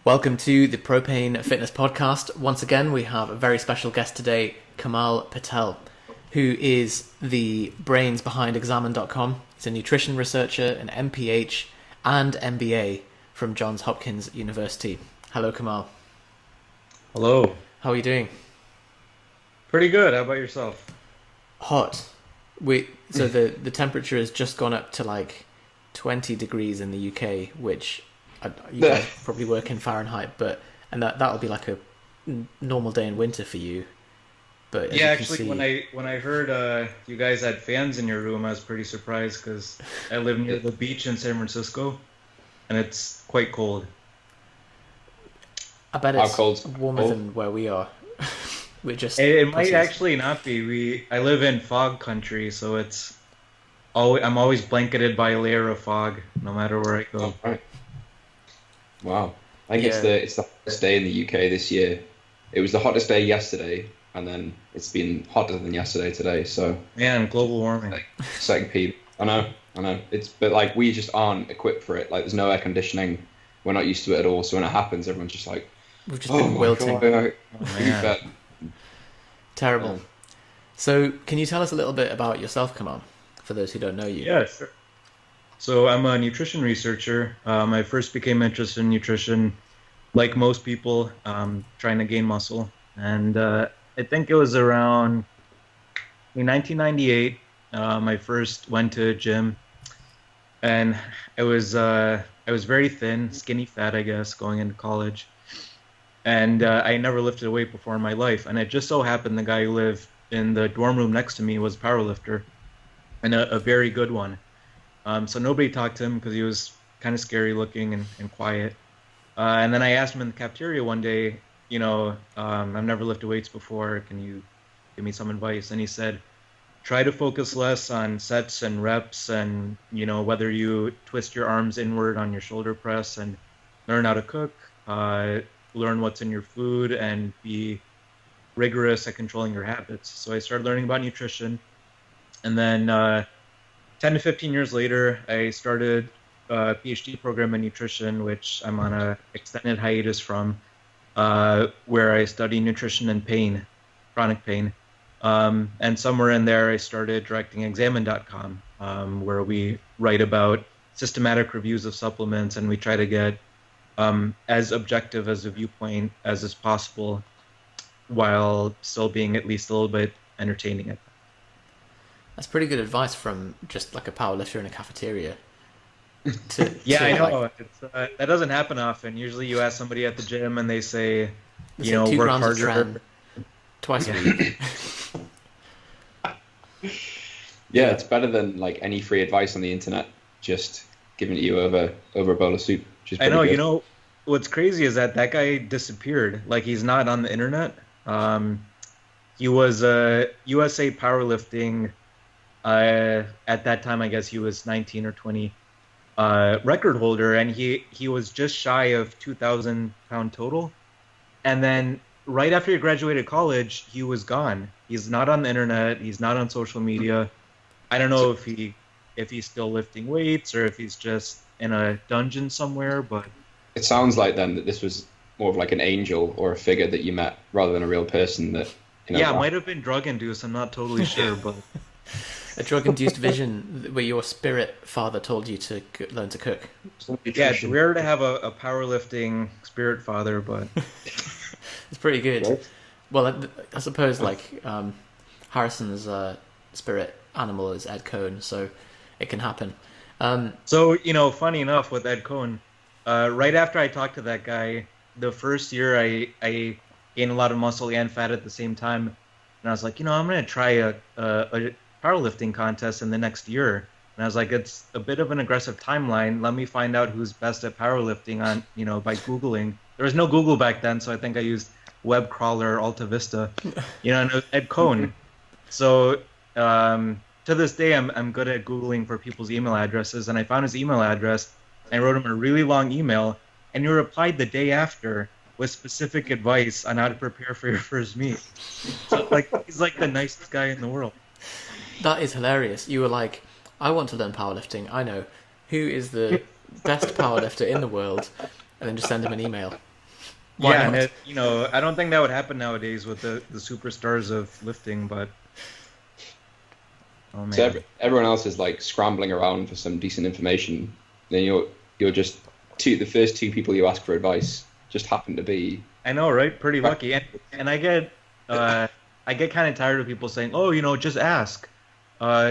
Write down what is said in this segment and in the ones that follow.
Welcome to the Propane Fitness Podcast. Once again, we have a very special guest today, Kamal Patel, who is the brains behind Examine.com. He's a nutrition researcher, an MPH and MBA from Johns Hopkins University. Hello, Kamal. Hello. How are you doing? Pretty good. How about yourself? Hot. So the temperature has just gone up to like 20 degrees in the UK, which you guys probably work in Fahrenheit, and that'll be like a normal day in winter for you. But yeah, actually, when I heard you guys had fans in your room, I was pretty surprised because I live near the beach in San Francisco, and it's quite cold. I bet it's warmer than where we are. It might actually not be. I live in fog country, so I'm always blanketed by a layer of fog, no matter where I go. Oh, right. Wow, I think it's the hottest day in the UK this year. It was the hottest day yesterday, and then it's been hotter than yesterday today. So man, global warming. Second peak. I know. But like we just aren't equipped for it. Like there's no air conditioning. We're not used to it at all. So when it happens, everyone's just like, we've just been wilting. God, Terrible. So can you tell us a little bit about yourself, Kamal, for those who don't know you? Yeah, sure. So I'm a nutrition researcher. I first became interested in nutrition, like most people, trying to gain muscle. And I think it was around 1998. I first went to a gym, and I was very thin, skinny fat, I guess, going into college. And I never lifted a weight before in my life. And it just so happened the guy who lived in the dorm room next to me was a powerlifter, and a very good one. So nobody talked to him because he was kind of scary looking and quiet. And then I asked him in the cafeteria one day, I've never lifted weights before. Can you give me some advice? And he said, try to focus less on sets and reps and, whether you twist your arms inward on your shoulder press, and learn how to cook, learn what's in your food, and be rigorous at controlling your habits. So I started learning about nutrition. And then 10 to 15 years later, I started a PhD program in nutrition, which I'm on an extended hiatus from, where I study nutrition and pain, chronic pain. And somewhere in there, I started directing Examine.com, where we write about systematic reviews of supplements, and we try to get as objective as a viewpoint as is possible, while still being at least a little bit entertaining. That's pretty good advice from just like a powerlifter in a cafeteria. I know. That doesn't happen often. Usually you ask somebody at the gym and they say, work harder. Twice a week. Yeah, it's better than like any free advice on the internet, just giving it to you over a bowl of soup. I know, good. What's crazy is that guy disappeared. Like, he's not on the internet. He was a USA powerlifting, at that time, I guess he was 19 or 20, record holder, and he was just shy of 2,000 pound total. And then right after he graduated college, he was gone. He's not on the internet. He's not on social media. I don't know if he's still lifting weights or if he's just in a dungeon somewhere, but it sounds like then that this was more of like an angel or a figure that you met rather than a real person that, Yeah, it might have been drug induced. I'm not totally sure, but a drug-induced vision where your spirit father told you to learn to cook. Yeah, it's rare to have a powerlifting spirit father, but it's pretty good. Right. Well, I suppose like Harrison's spirit animal is Ed Cohn, so it can happen. So, funny enough with Ed Cohn, right after I talked to that guy, the first year I gained a lot of muscle and fat at the same time, and I was like, I'm going to try a powerlifting contest in the next year. And I was like, it's a bit of an aggressive timeline. Let me find out who's best at powerlifting on, by Googling. There was no Google back then, so I think I used web crawler, Alta Vista, and Ed Cohn. So to this day, I'm good at Googling for people's email addresses, and I found his email address. I wrote him a really long email, and he replied the day after with specific advice on how to prepare for your first meet. So, he's like the nicest guy in the world. That is hilarious. You were like, I want to learn powerlifting. I know who is the best powerlifter in the world, and then just send him an email. Why yeah, not? and I don't think that would happen nowadays with the superstars of lifting, but oh man. So everyone else is like scrambling around for some decent information. Then you're just the first two people you ask for advice just happen to be. I know, right? Pretty lucky, and I get kind of tired of people saying, "Oh, just ask,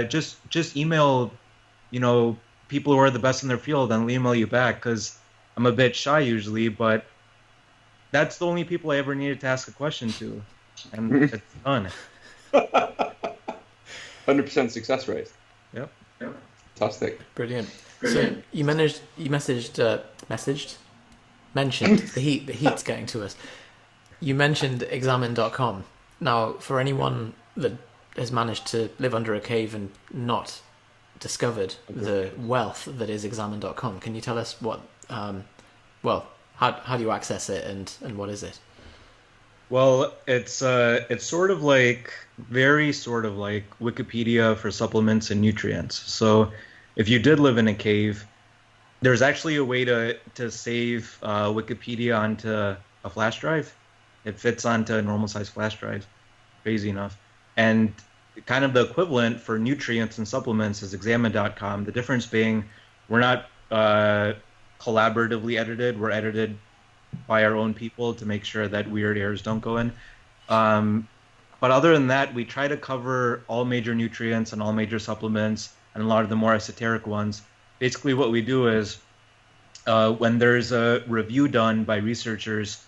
just email, people who are the best in their field, and they'll email you back." Because I'm a bit shy usually, but that's the only people I ever needed to ask a question to, and it's done. 100% success rate. Yep. Fantastic. Brilliant. So you mentioned the heat's getting to us. You mentioned examine.com. Now, for anyone that has managed to live under a cave and not discovered the wealth that is examine.com, can you tell us what, how do you access it and what is it? Well, it's sort of like Wikipedia for supplements and nutrients. So if you did live in a cave, there's actually a way to save Wikipedia onto a flash drive. It fits onto a normal size flash drive, crazy enough. And kind of the equivalent for nutrients and supplements is examine.com. The difference being we're not collaboratively edited. We're edited by our own people to make sure that weird errors don't go in. But other than that, we try to cover all major nutrients and all major supplements and a lot of the more esoteric ones. Basically what we do is when there's a review done by researchers,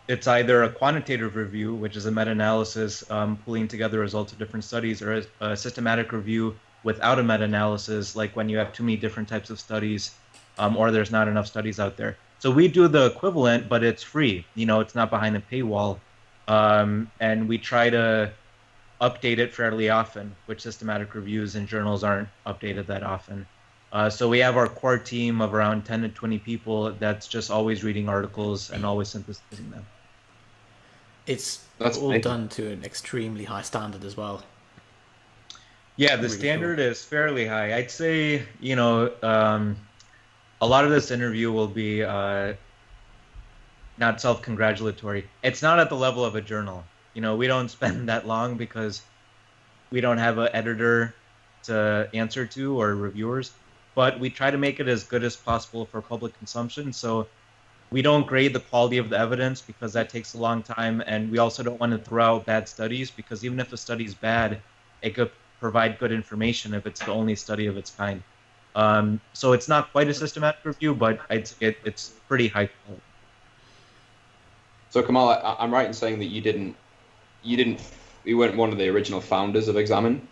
it's either a quantitative review, which is a meta-analysis pulling together results of different studies, or a systematic review without a meta-analysis, like when you have too many different types of studies or there's not enough studies out there. So we do the equivalent, but it's free. It's not behind a paywall. And we try to update it fairly often, which systematic reviews and journals aren't updated that often. So we have our core team of around 10 to 20 people that's just always reading articles and always synthesizing them. That's all amazing. Done to an extremely high standard as well. Yeah, the standard is fairly high. I'd say, a lot of this interview will be not self-congratulatory. It's not at the level of a journal. We don't spend that long because we don't have an editor to answer to or reviewers, but we try to make it as good as possible for public consumption. So we don't grade the quality of the evidence because that takes a long time, and we also don't want to throw out bad studies because even if the study is bad, it could provide good information if it's the only study of its kind. So it's not quite a systematic review, but it's pretty high quality. So Kamal, I'm right in saying that you weren't one of the original founders of Examine?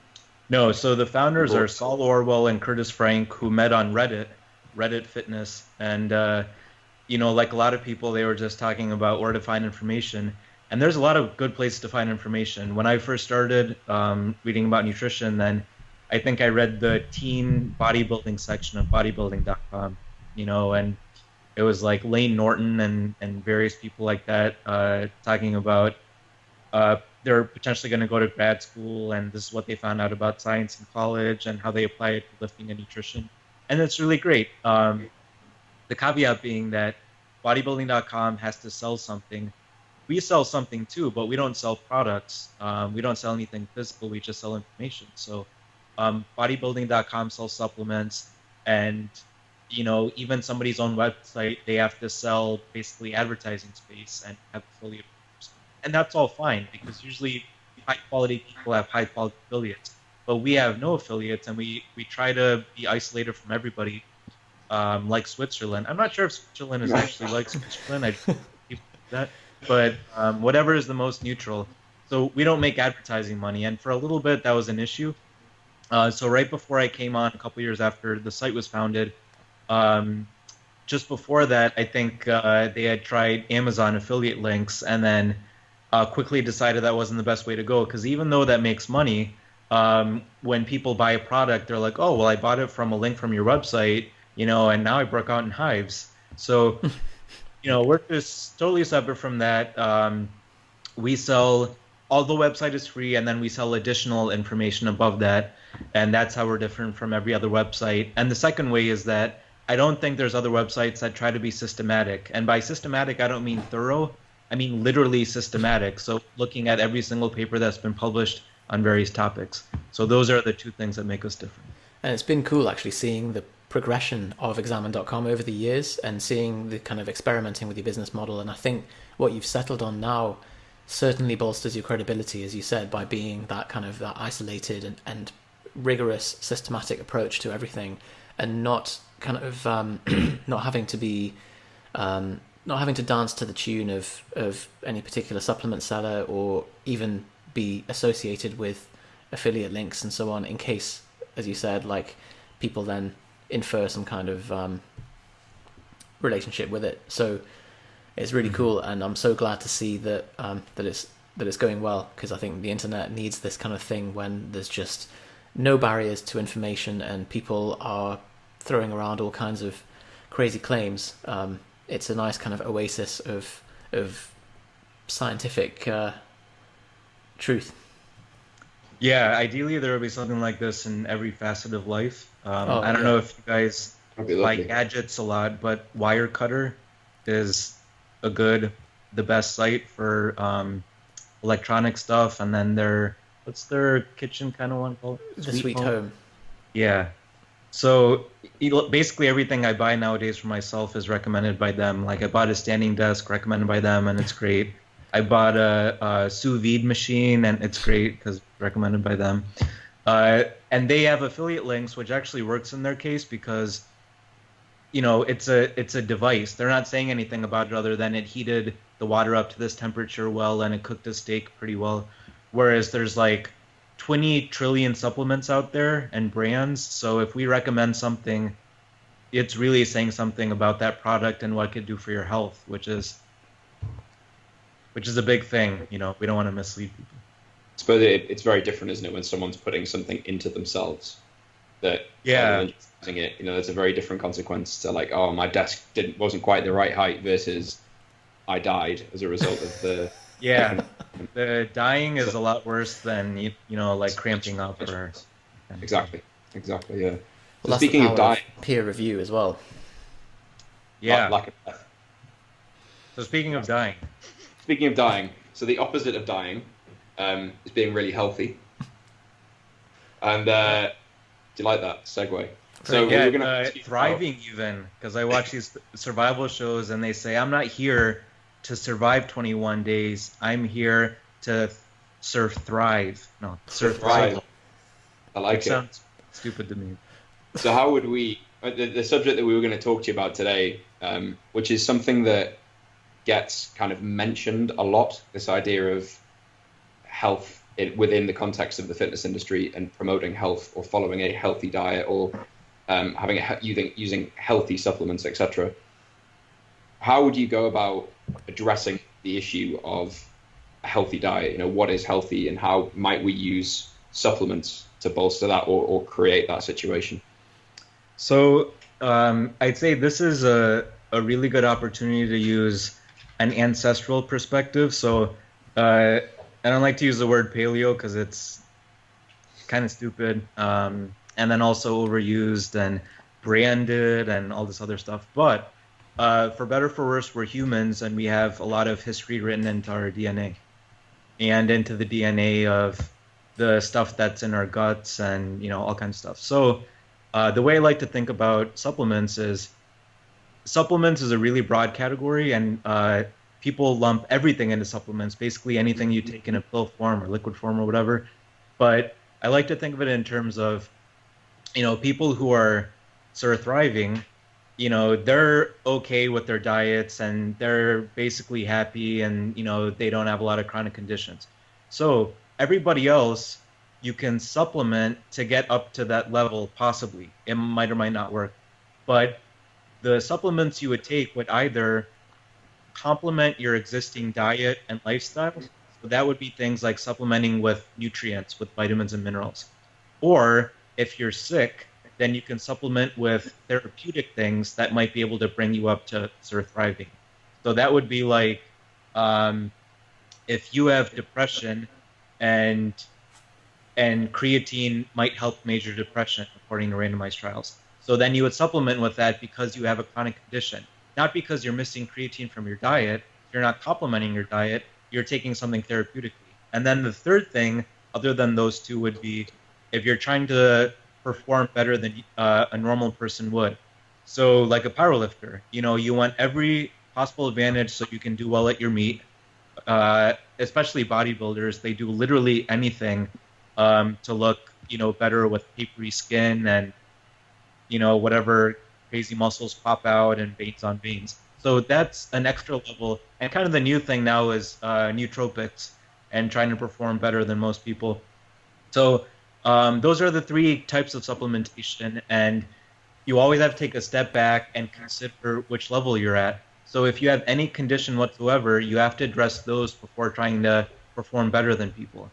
No, so the founders are Saul Orwell and Curtis Frank, who met on Reddit Fitness, and like a lot of people, they were just talking about where to find information. And there's a lot of good places to find information. When I first started reading about nutrition, then I think I read the teen bodybuilding section of bodybuilding.com, and it was like Lane Norton and various people like that talking about they're potentially going to go to grad school, and this is what they found out about science in college and how they apply it to lifting and nutrition. And it's really great. The caveat being that bodybuilding.com has to sell something. We sell something too, but we don't sell products. We don't sell anything physical. We just sell information. So bodybuilding.com sells supplements, and even somebody's own website, they have to sell basically advertising space and have affiliate groups. And that's all fine because usually high quality people have high quality affiliates, but we have no affiliates, and we try to be isolated from everybody, like Switzerland. I'm not sure if Switzerland is actually like Switzerland. I just keep that, but whatever is the most neutral. So we don't make advertising money, and for a little bit that was an issue. So right before I came on, a couple years after the site was founded, just before that, I think they had tried Amazon affiliate links, and then quickly decided that wasn't the best way to go, because even though that makes money, when people buy a product, they're like, oh, well, I bought it from a link from your website, and now I broke out in hives. So, we're just totally separate from that. We sell, all the website is free, and then we sell additional information above that, and that's how we're different from every other website. And the second way is that I don't think there's other websites that try to be systematic. And by systematic, I don't mean thorough. I mean literally systematic. So looking at every single paper that's been published on various topics. So those are the two things that make us different. And it's been cool actually seeing the progression of Examine.com over the years and seeing the kind of experimenting with your business model. And I think what you've settled on now certainly bolsters your credibility, as you said, by being that kind of that isolated and rigorous, systematic approach to everything, and not kind of not having to be not having to dance to the tune of any particular supplement seller, or even be associated with affiliate links and so on, in case, as you said, like people then infer some kind of relationship with it. So it's really cool, and I'm so glad to see that that it's going well, because I think the internet needs this kind of thing when there's just no barriers to information and people are throwing around all kinds of crazy claims. It's a nice kind of oasis of scientific truth. Yeah, ideally there would be something like this in every facet of life. I don't know if you guys like gadgets a lot, but Wirecutter is the best site for electronic stuff. And then what's their kitchen kind of one called? The Sweet Home. Yeah. So basically everything I buy nowadays for myself is recommended by them. Like I bought a standing desk recommended by them, and it's great. I bought a sous vide machine, and it's great because recommended by them. And they have affiliate links, which actually works in their case because, it's a device. They're not saying anything about it other than it heated the water up to this temperature well, and it cooked a steak pretty well. Whereas there's like 20 trillion supplements out there and brands. So if we recommend something, it's really saying something about that product and what it could do for your health, which is a big thing. We don't want to mislead people. I suppose it's very different, isn't it, when someone's putting something into themselves that using it, there's a very different consequence to like, oh, my desk wasn't quite the right height versus I died as a result of the the dying is a lot worse than like cramping up or exactly yeah. Well, so speaking of dying, peer review as well. Lack of death. So speaking of dying, so the opposite of dying is being really healthy. And do you like that segue? So we're gonna thriving even, because I watch these survival shows and they say I'm not here to survive 21 days. I'm here to thrive. No, thrive. I like it. Sounds stupid to me. So how would we? The subject that we were going to talk to you about today, which is something that gets kind of mentioned a lot, this idea of health within the context of the fitness industry and promoting health or following a healthy diet or using healthy supplements, etc. How would you go about addressing the issue of a healthy diet? What is healthy, and how might we use supplements to bolster that or create that situation? So I'd say this is a really good opportunity to use an ancestral perspective. So I don't like to use the word paleo because it's kind of stupid, and then also overused and branded and all this other stuff. But for better or for worse, we're humans, and we have a lot of history written into our DNA and into the DNA of the stuff that's in our guts and all kinds of stuff. So the way I like to think about supplements is a really broad category, and people lump everything into supplements, basically anything you take in a pill form or liquid form or whatever. But I like to think of it in terms of people who are sort of thriving. They're okay with their diets and they're basically happy, and they don't have a lot of chronic conditions. So everybody else, you can supplement to get up to that level. Possibly it might or might not work, but the supplements you would take would either complement your existing diet and lifestyle. So that would be things like supplementing with nutrients, with vitamins and minerals. Or if you're sick, then you can supplement with therapeutic things that might be able to bring you up to sort of thriving. So that would be like if you have depression, and creatine might help major depression according to randomized trials. So then you would supplement with that because you have a chronic condition, not because you're missing creatine from your diet, you're not complementing your diet, you're taking something therapeutically. And then the third thing, other than those two, would be if you're trying to perform better than a normal person would. So like a powerlifter, you want every possible advantage so you can do well at your meet. Especially bodybuilders, they do literally anything to look, better with papery skin and, whatever crazy muscles pop out and veins on veins. So that's an extra level. And kind of the new thing now is nootropics and trying to perform better than most people. So those are the three types of supplementation. And you always have to take a step back and consider which level you're at. So if you have any condition whatsoever, you have to address those before trying to perform better than people.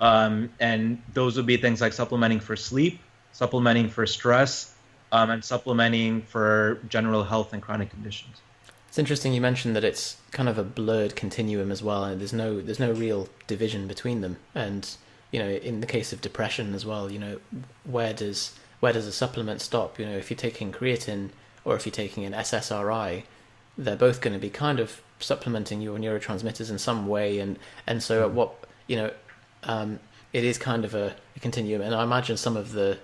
And those would be things like supplementing for sleep, supplementing for stress, and supplementing for general health and chronic conditions. It's interesting you mentioned that it's kind of a blurred continuum as well, and there's no real division between them. And in the case of depression as well, where does a supplement stop? If you're taking creatine or if you're taking an SSRI, they're both going to be kind of supplementing your neurotransmitters in some way, and so at what it is kind of a continuum. And I imagine some of the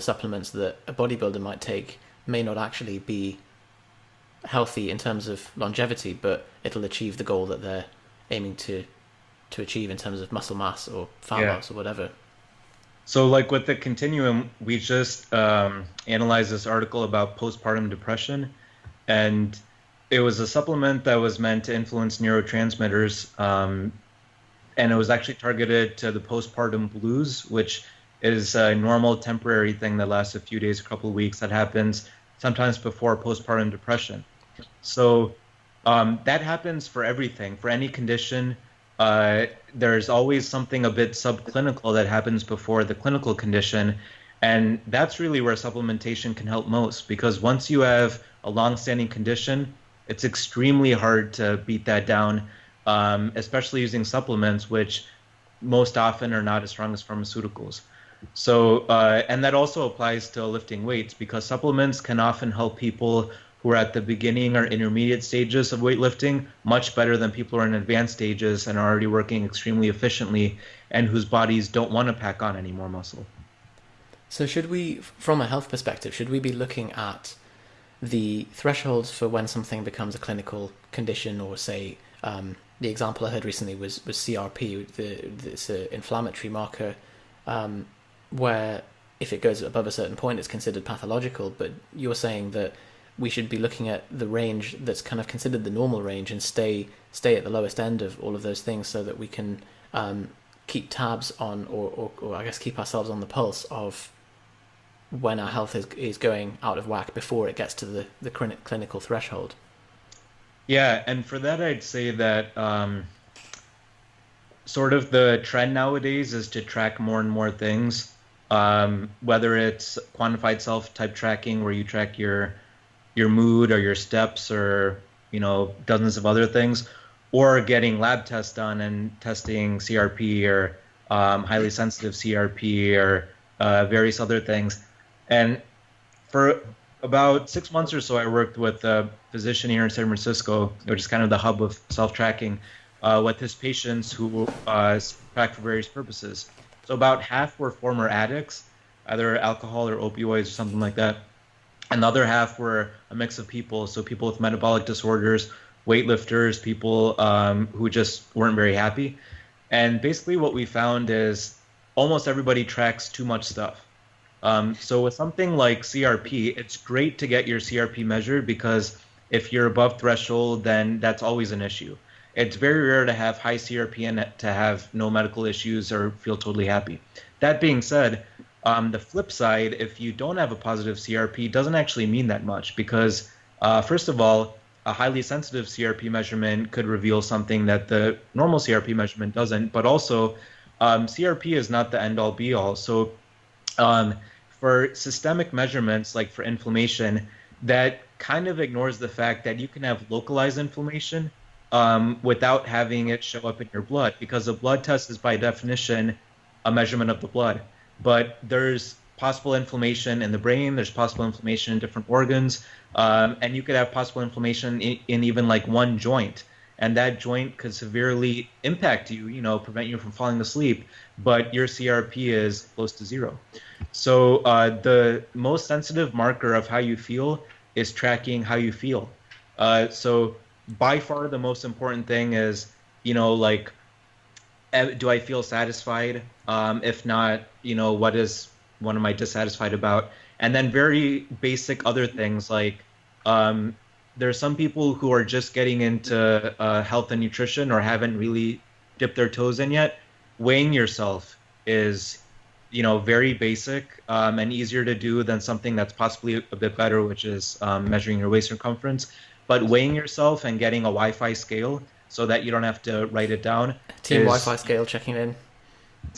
supplements that a bodybuilder might take may not actually be healthy in terms of longevity, but it'll achieve the goal that they're aiming to achieve in terms of muscle mass or fat loss or whatever. So like with the continuum, we just analyzed this article about postpartum depression, and it was a supplement that was meant to influence neurotransmitters, and it was actually targeted to the postpartum blues, which is a normal temporary thing that lasts a few days, a couple of weeks, that happens sometimes before postpartum depression. So that happens for everything, for any condition. There's always something a bit subclinical that happens before the clinical condition. And that's really where supplementation can help most, because once you have a long-standing condition, it's extremely hard to beat that down, especially using supplements, which most often are not as strong as pharmaceuticals. So, and that also applies to lifting weights, because supplements can often help people who are at the beginning or intermediate stages of weightlifting much better than people who are in advanced stages and are already working extremely efficiently and whose bodies don't want to pack on any more muscle. So should we, from a health perspective, should we be looking at the thresholds for when something becomes a clinical condition, or say, the example I heard recently was CRP, this inflammatory marker, where if it goes above a certain point, it's considered pathological, but you're saying that we should be looking at the range that's kind of considered the normal range and stay at the lowest end of all of those things, so that we can keep tabs on, or I guess keep ourselves on the pulse of when our health is going out of whack before it gets to the clinical threshold. Yeah, and for that I'd say that sort of the trend nowadays is to track more and more things, whether it's quantified self-type tracking where you track your mood or your steps or dozens of other things, or getting lab tests done and testing CRP or highly sensitive CRP or various other things. And for about 6 months or so, I worked with a physician here in San Francisco, which is kind of the hub of self-tracking, with his patients who track for various purposes. So about half were former addicts, either alcohol or opioids or something like that. And the other half were a mix of people, so people with metabolic disorders, weightlifters, people who just weren't very happy. And basically what we found is almost everybody tracks too much stuff. So with something like CRP, it's great to get your CRP measured, because if you're above threshold, then that's always an issue. It's very rare to have high CRP and to have no medical issues or feel totally happy. That being said, the flip side, if you don't have a positive CRP, doesn't actually mean that much, because first of all, a highly sensitive CRP measurement could reveal something that the normal CRP measurement doesn't, but also CRP is not the end all be all. So for systemic measurements, like for inflammation, that kind of ignores the fact that you can have localized inflammation without having it show up in your blood, because a blood test is by definition a measurement of the blood. But there's possible inflammation in the brain, there's possible inflammation in different organs, and you could have possible inflammation in even like one joint. and that joint could severely impact you, prevent you from falling asleep, but your CRP is close to zero. So the most sensitive marker of how you feel is tracking how you feel. So by far the most important thing is, like, do I feel satisfied? If not, what am I dissatisfied about? And then very basic other things like there are some people who are just getting into health and nutrition or haven't really dipped their toes in yet. Weighing yourself is, very basic and easier to do than something that's possibly a bit better, which is measuring your waist circumference. But weighing yourself and getting a Wi-Fi scale so that you don't have to write it down. Team Wi-Fi scale checking in.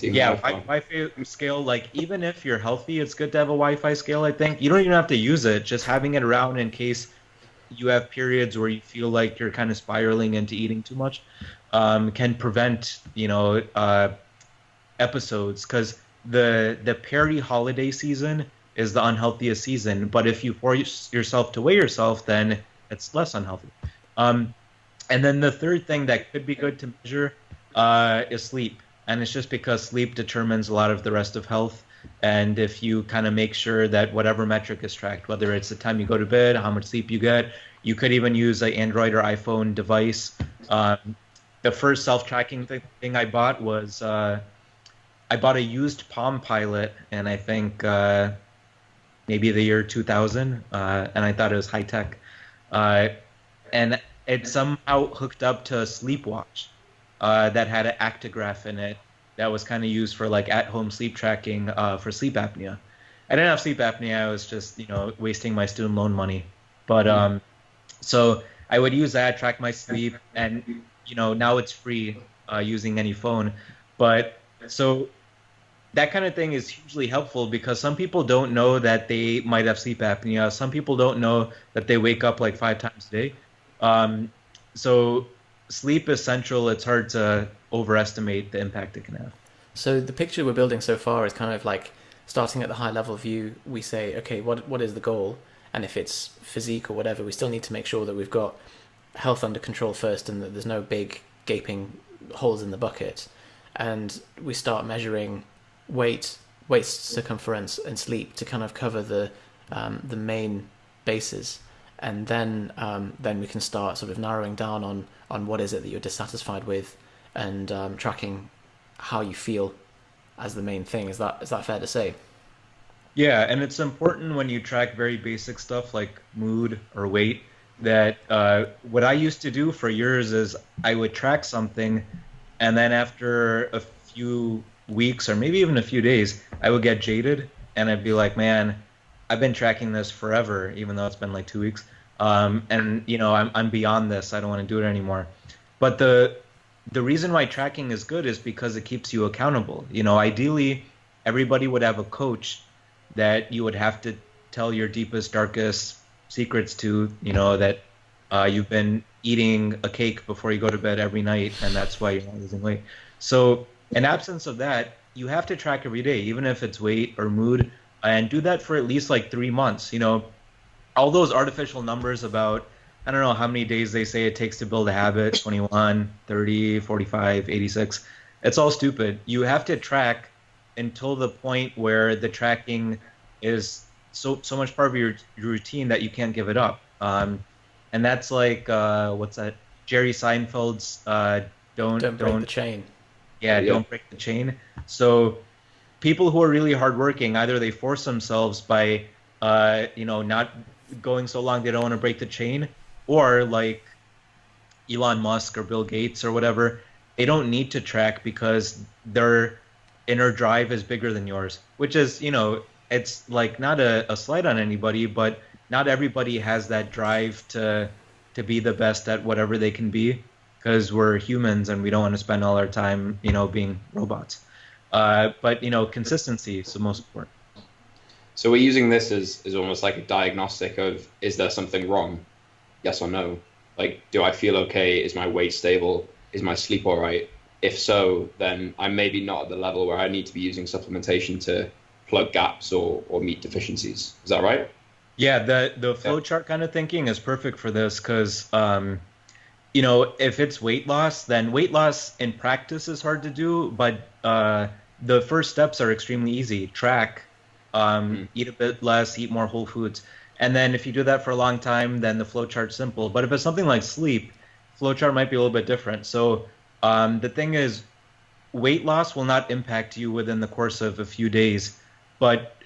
Wi-Fi scale, like, even if you're healthy, it's good to have a Wi-Fi scale, I think. You don't even have to use it. Just having it around in case you have periods where you feel like you're kind of spiraling into eating too much can prevent, episodes. Because the peri-holiday season is the unhealthiest season. But if you force yourself to weigh yourself, then it's less unhealthy. And then the third thing that could be good to measure is sleep. And it's just because sleep determines a lot of the rest of health. And if you kind of make sure that whatever metric is tracked, whether it's the time you go to bed, how much sleep you get, you could even use an Android or iPhone device. The first self-tracking thing I bought was I bought a used Palm Pilot, and I think maybe the year 2000, and I thought it was high-tech. And it somehow hooked up to a sleep watch that had an actigraph in it that was kind of used for like at-home sleep tracking for sleep apnea. I didn't have sleep apnea. I was just, wasting my student loan money. But so I would use that, track my sleep, and, now it's free using any phone. But so that kind of thing is hugely helpful because some people don't know that they might have sleep apnea. Some people don't know that they wake up like 5 times a day. So sleep is central. It's hard to overestimate the impact it can have. So the picture we're building so far is kind of like starting at the high level view. We say, okay, what is the goal? And if it's physique or whatever, we still need to make sure that we've got health under control first and that there's no big gaping holes in the bucket. And we start measuring weight, waist circumference, and sleep to kind of cover the main bases. And then we can start sort of narrowing down on what is it that you're dissatisfied with, and tracking how you feel as the main thing. Is that fair to say? Yeah, and it's important when you track very basic stuff like mood or weight that what I used to do for years is I would track something, and then after a few weeks or maybe even a few days, I would get jaded and I'd be like, man, I've been tracking this forever, even though it's been like 2 weeks. And I'm beyond this. I don't want to do it anymore. But the reason why tracking is good is because it keeps you accountable. Ideally, everybody would have a coach that you would have to tell your deepest, darkest secrets to, that you've been eating a cake before you go to bed every night, and that's why you're not losing weight. So in absence of that, you have to track every day, even if it's weight or mood, and do that for at least like 3 months. All those artificial numbers about, I don't know how many days they say it takes to build a habit, 21, 30, 45, 86. It's all stupid. You have to track until the point where the tracking is so much part of your routine that you can't give it up. And that's like, what's that? Jerry Seinfeld's don't break the chain. Yeah, don't break the chain. So people who are really hardworking, either they force themselves by, not going so long they don't want to break the chain, or like Elon Musk or Bill Gates or whatever, they don't need to track because their inner drive is bigger than yours, which is, it's like not a slight on anybody, but not everybody has that drive to be the best at whatever they can be, because we're humans and we don't want to spend all our time, being robots. But consistency is the most important. So we're using this as almost like a diagnostic of, is there something wrong? Yes or no? Like, do I feel okay? Is my weight stable? Is my sleep all right? If so, then I'm maybe not at the level where I need to be using supplementation to plug gaps or meet deficiencies. Is that right? Yeah, the flow chart kind of thinking is perfect for this because if it's weight loss, then weight loss in practice is hard to do, but the first steps are extremely easy. Track, eat a bit less, eat more whole foods. And then if you do that for a long time, then the flow chart's simple. But if it's something like sleep, flow chart might be a little bit different. So the thing is, weight loss will not impact you within the course of a few days, but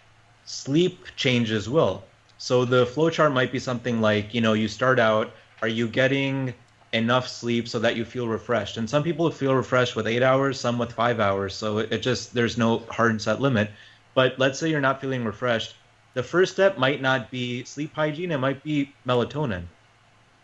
sleep changes will. So the flow chart might be something like, you start out, are you getting enough sleep so that you feel refreshed? And some people feel refreshed with 8 hours, some with 5 hours. So there's no hard and set limit. But let's say you're not feeling refreshed. The first step might not be sleep hygiene, it might be melatonin.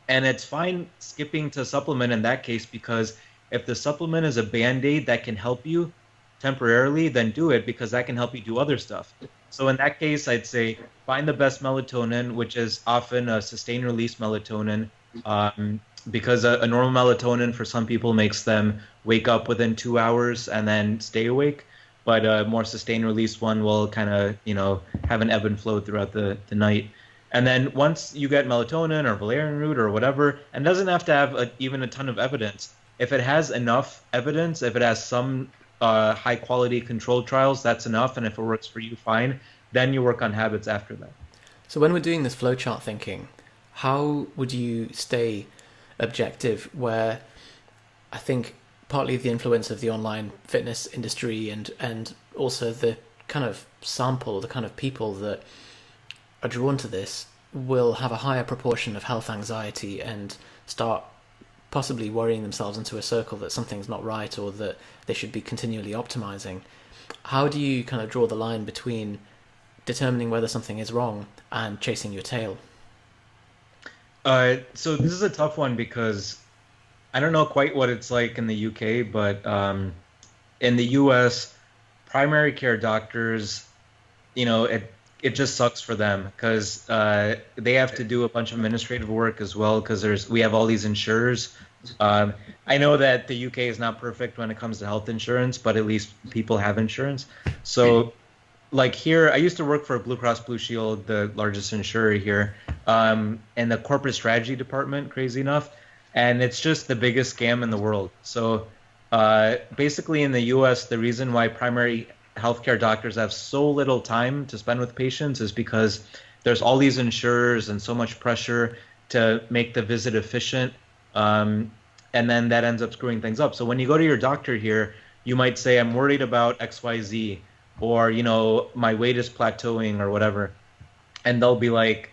And it's fine skipping to supplement in that case, because if the supplement is a band-aid that can help you temporarily, then do it, because that can help you do other stuff. So in that case, I'd say find the best melatonin, which is often a sustained release melatonin, because a normal melatonin for some people makes them wake up within 2 hours and then stay awake. But a more sustained release one will kind of, have an ebb and flow throughout the night. And then once you get melatonin or valerian root or whatever, and doesn't have to have even a ton of evidence, if it has enough evidence, if it has some high quality controlled trials, that's enough. And if it works for you, fine. Then you work on habits after that. So when we're doing this flowchart thinking, how would you stay objective, where I think partly the influence of the online fitness industry and also the kind of sample, the kind of people that are drawn to this will have a higher proportion of health anxiety and start possibly worrying themselves into a circle that something's not right or that they should be continually optimizing. How do you kind of draw the line between determining whether something is wrong and chasing your tail? So this is a tough one, because I don't know quite what it's like in the UK, but in the US, primary care doctors, it just sucks for them, because they have to do a bunch of administrative work as well, because we have all these insurers. I know that the UK is not perfect when it comes to health insurance, but at least people have insurance. So like here, I used to work for Blue Cross Blue Shield, the largest insurer here, in the corporate strategy department, crazy enough. And it's just the biggest scam in the world. So basically in the US, the reason why primary healthcare doctors have so little time to spend with patients is because there's all these insurers and so much pressure to make the visit efficient. And then that ends up screwing things up. So when you go to your doctor here, you might say, I'm worried about XYZ, or, my weight is plateauing or whatever. And they'll be like,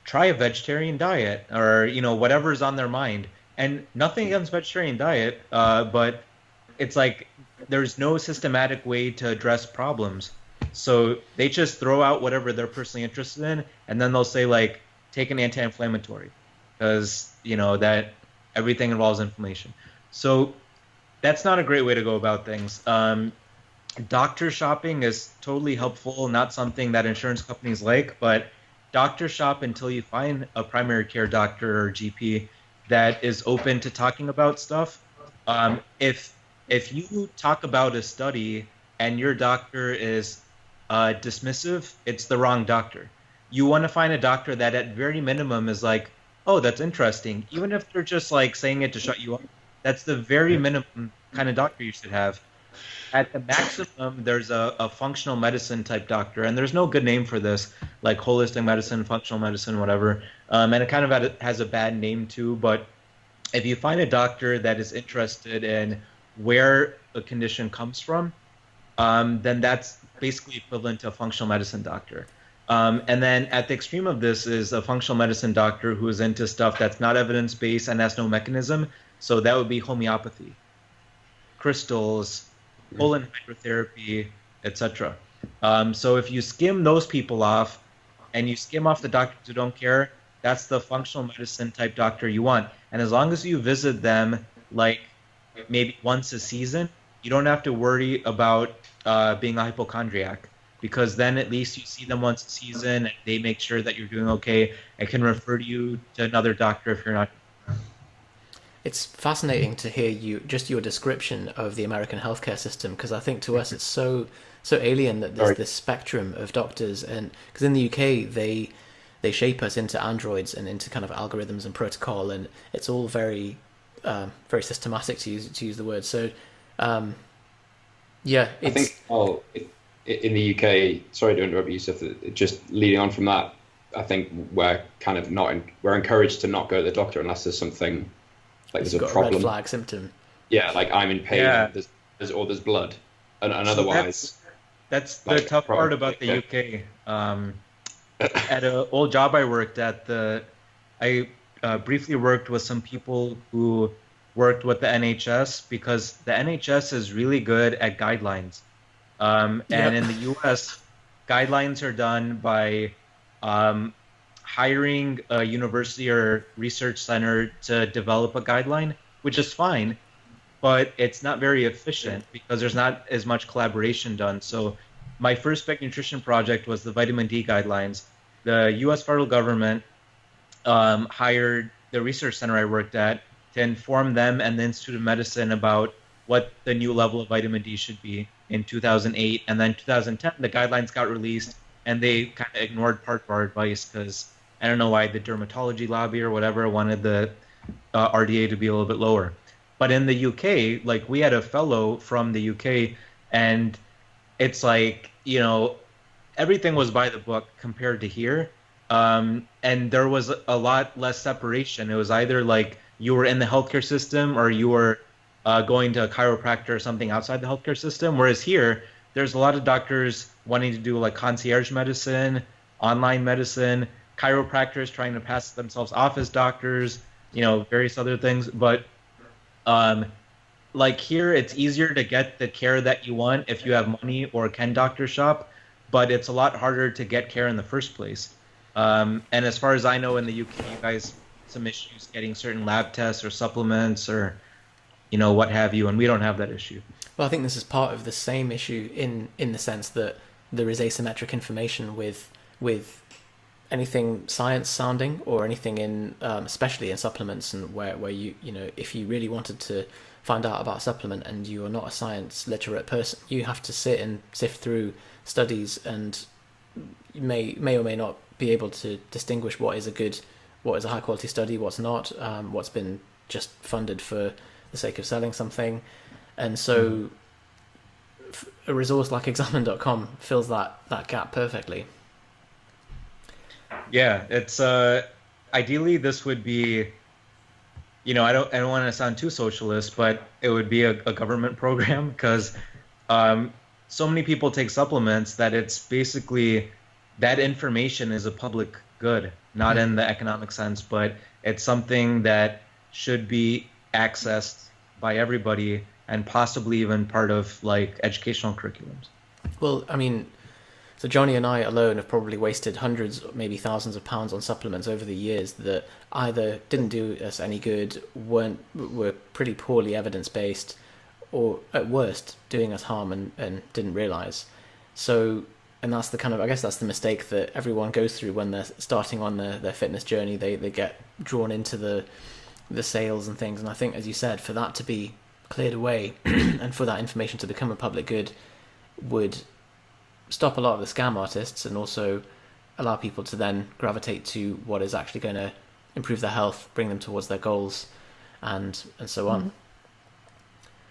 try a vegetarian diet, or, whatever's on their mind. And nothing against vegetarian diet, but it's like there's no systematic way to address problems. So they just throw out whatever they're personally interested in, and then they'll say, like, take an anti-inflammatory, because, that everything involves inflammation. So that's not a great way to go about things. Doctor shopping is totally helpful, not something that insurance companies like, but doctor shop until you find a primary care doctor or GP that is open to talking about stuff. If you talk about a study and your doctor is dismissive, it's the wrong doctor. You want to find a doctor that at very minimum is like, oh, that's interesting. Even if they're just like saying it to shut you up, that's the very minimum kind of doctor you should have. At the maximum, there's a functional medicine type doctor, and there's no good name for this, like holistic medicine, functional medicine, whatever. And it kind of has a bad name too. But if you find a doctor that is interested in where a condition comes from, then that's basically equivalent to a functional medicine doctor. And then at the extreme of this is a functional medicine doctor who is into stuff that's not evidence-based and has no mechanism. So that would be homeopathy, crystals, colon hydrotherapy, etc. So if you skim those people off and you skim off the doctors who don't care, that's the functional medicine type doctor you want. And as long as you visit them like maybe once a season, you don't have to worry about being a hypochondriac, because then at least you see them once a season and they make sure that you're doing okay and can refer you to another doctor if you're not. It's fascinating to hear your description of the American healthcare system, because I think to us it's so alien that there's this spectrum of doctors, and because in the UK they they shape us into androids and into kind of algorithms and protocol, and it's all very very systematic, to use the word. So yeah, I think in the UK, sorry to interrupt you, Yusuf, just leading on from that, I think we're kind of we're encouraged to not go to the doctor unless there's something like there's a problem, red flag symptom. Yeah, like I'm in pain. Yeah. There's blood, and So otherwise. that's the Like, tough part about the UK. At an old job I worked at, I briefly worked with some people who worked with the NHS, because the NHS is really good at guidelines. And in the US, guidelines are done by hiring a university or research center to develop a guideline, which is fine, but it's not very efficient because there's not as much collaboration done. So my first big nutrition project was the vitamin D guidelines. The US federal government hired the research center I worked at to inform them and the Institute of Medicine about what the new level of vitamin D should be in 2008. And then 2010, the guidelines got released, and they kind of ignored part of our advice because I don't know why the dermatology lobby or whatever wanted the RDA to be a little bit lower. But in the UK, like, we had a fellow from the UK, and it's like, you know, everything was by the book compared to here. And there was a lot less separation. It was either like you were in the healthcare system or you were going to a chiropractor or something outside the healthcare system. Whereas here, there's a lot of doctors wanting to do like concierge medicine, online medicine, chiropractors trying to pass themselves off as doctors, you know, various other things. But like here, it's easier to get the care that you want if you have money or can doctor shop, but it's a lot harder to get care in the first place. And as far as I know, in the UK, you guys some issues getting certain lab tests or supplements or, you know, what have you, and we don't have that issue. Well, I think this is part of the same issue in the sense that there is asymmetric information with anything science sounding or anything in especially in supplements, and where you know, if you really wanted to find out about a supplement and you are not a science literate person, you have to sit and sift through studies, and you may or may not be able to distinguish what is a high quality study, what's not, what's been just funded for the sake of selling something. And so a resource like examine.com fills that gap perfectly. Yeah, it's ideally this would be, you know, I don't want to sound too socialist, but it would be a government program, because so many people take supplements that it's basically that information is a public good, not in the economic sense, but it's something that should be accessed by everybody and possibly even part of like educational curriculums. Well, I mean, so Jonny and I alone have probably wasted hundreds, maybe thousands of pounds on supplements over the years that either didn't do us any good, were pretty poorly evidence-based, or at worst doing us harm and didn't realize. So, and that's the kind of, I guess that's the mistake that everyone goes through when they're starting on their fitness journey. They get drawn into the sales and things. And I think, as you said, for that to be cleared away and for that information to become a public good would stop a lot of the scam artists and also allow people to then gravitate to what is actually going to improve their health, bring them towards their goals, and so on.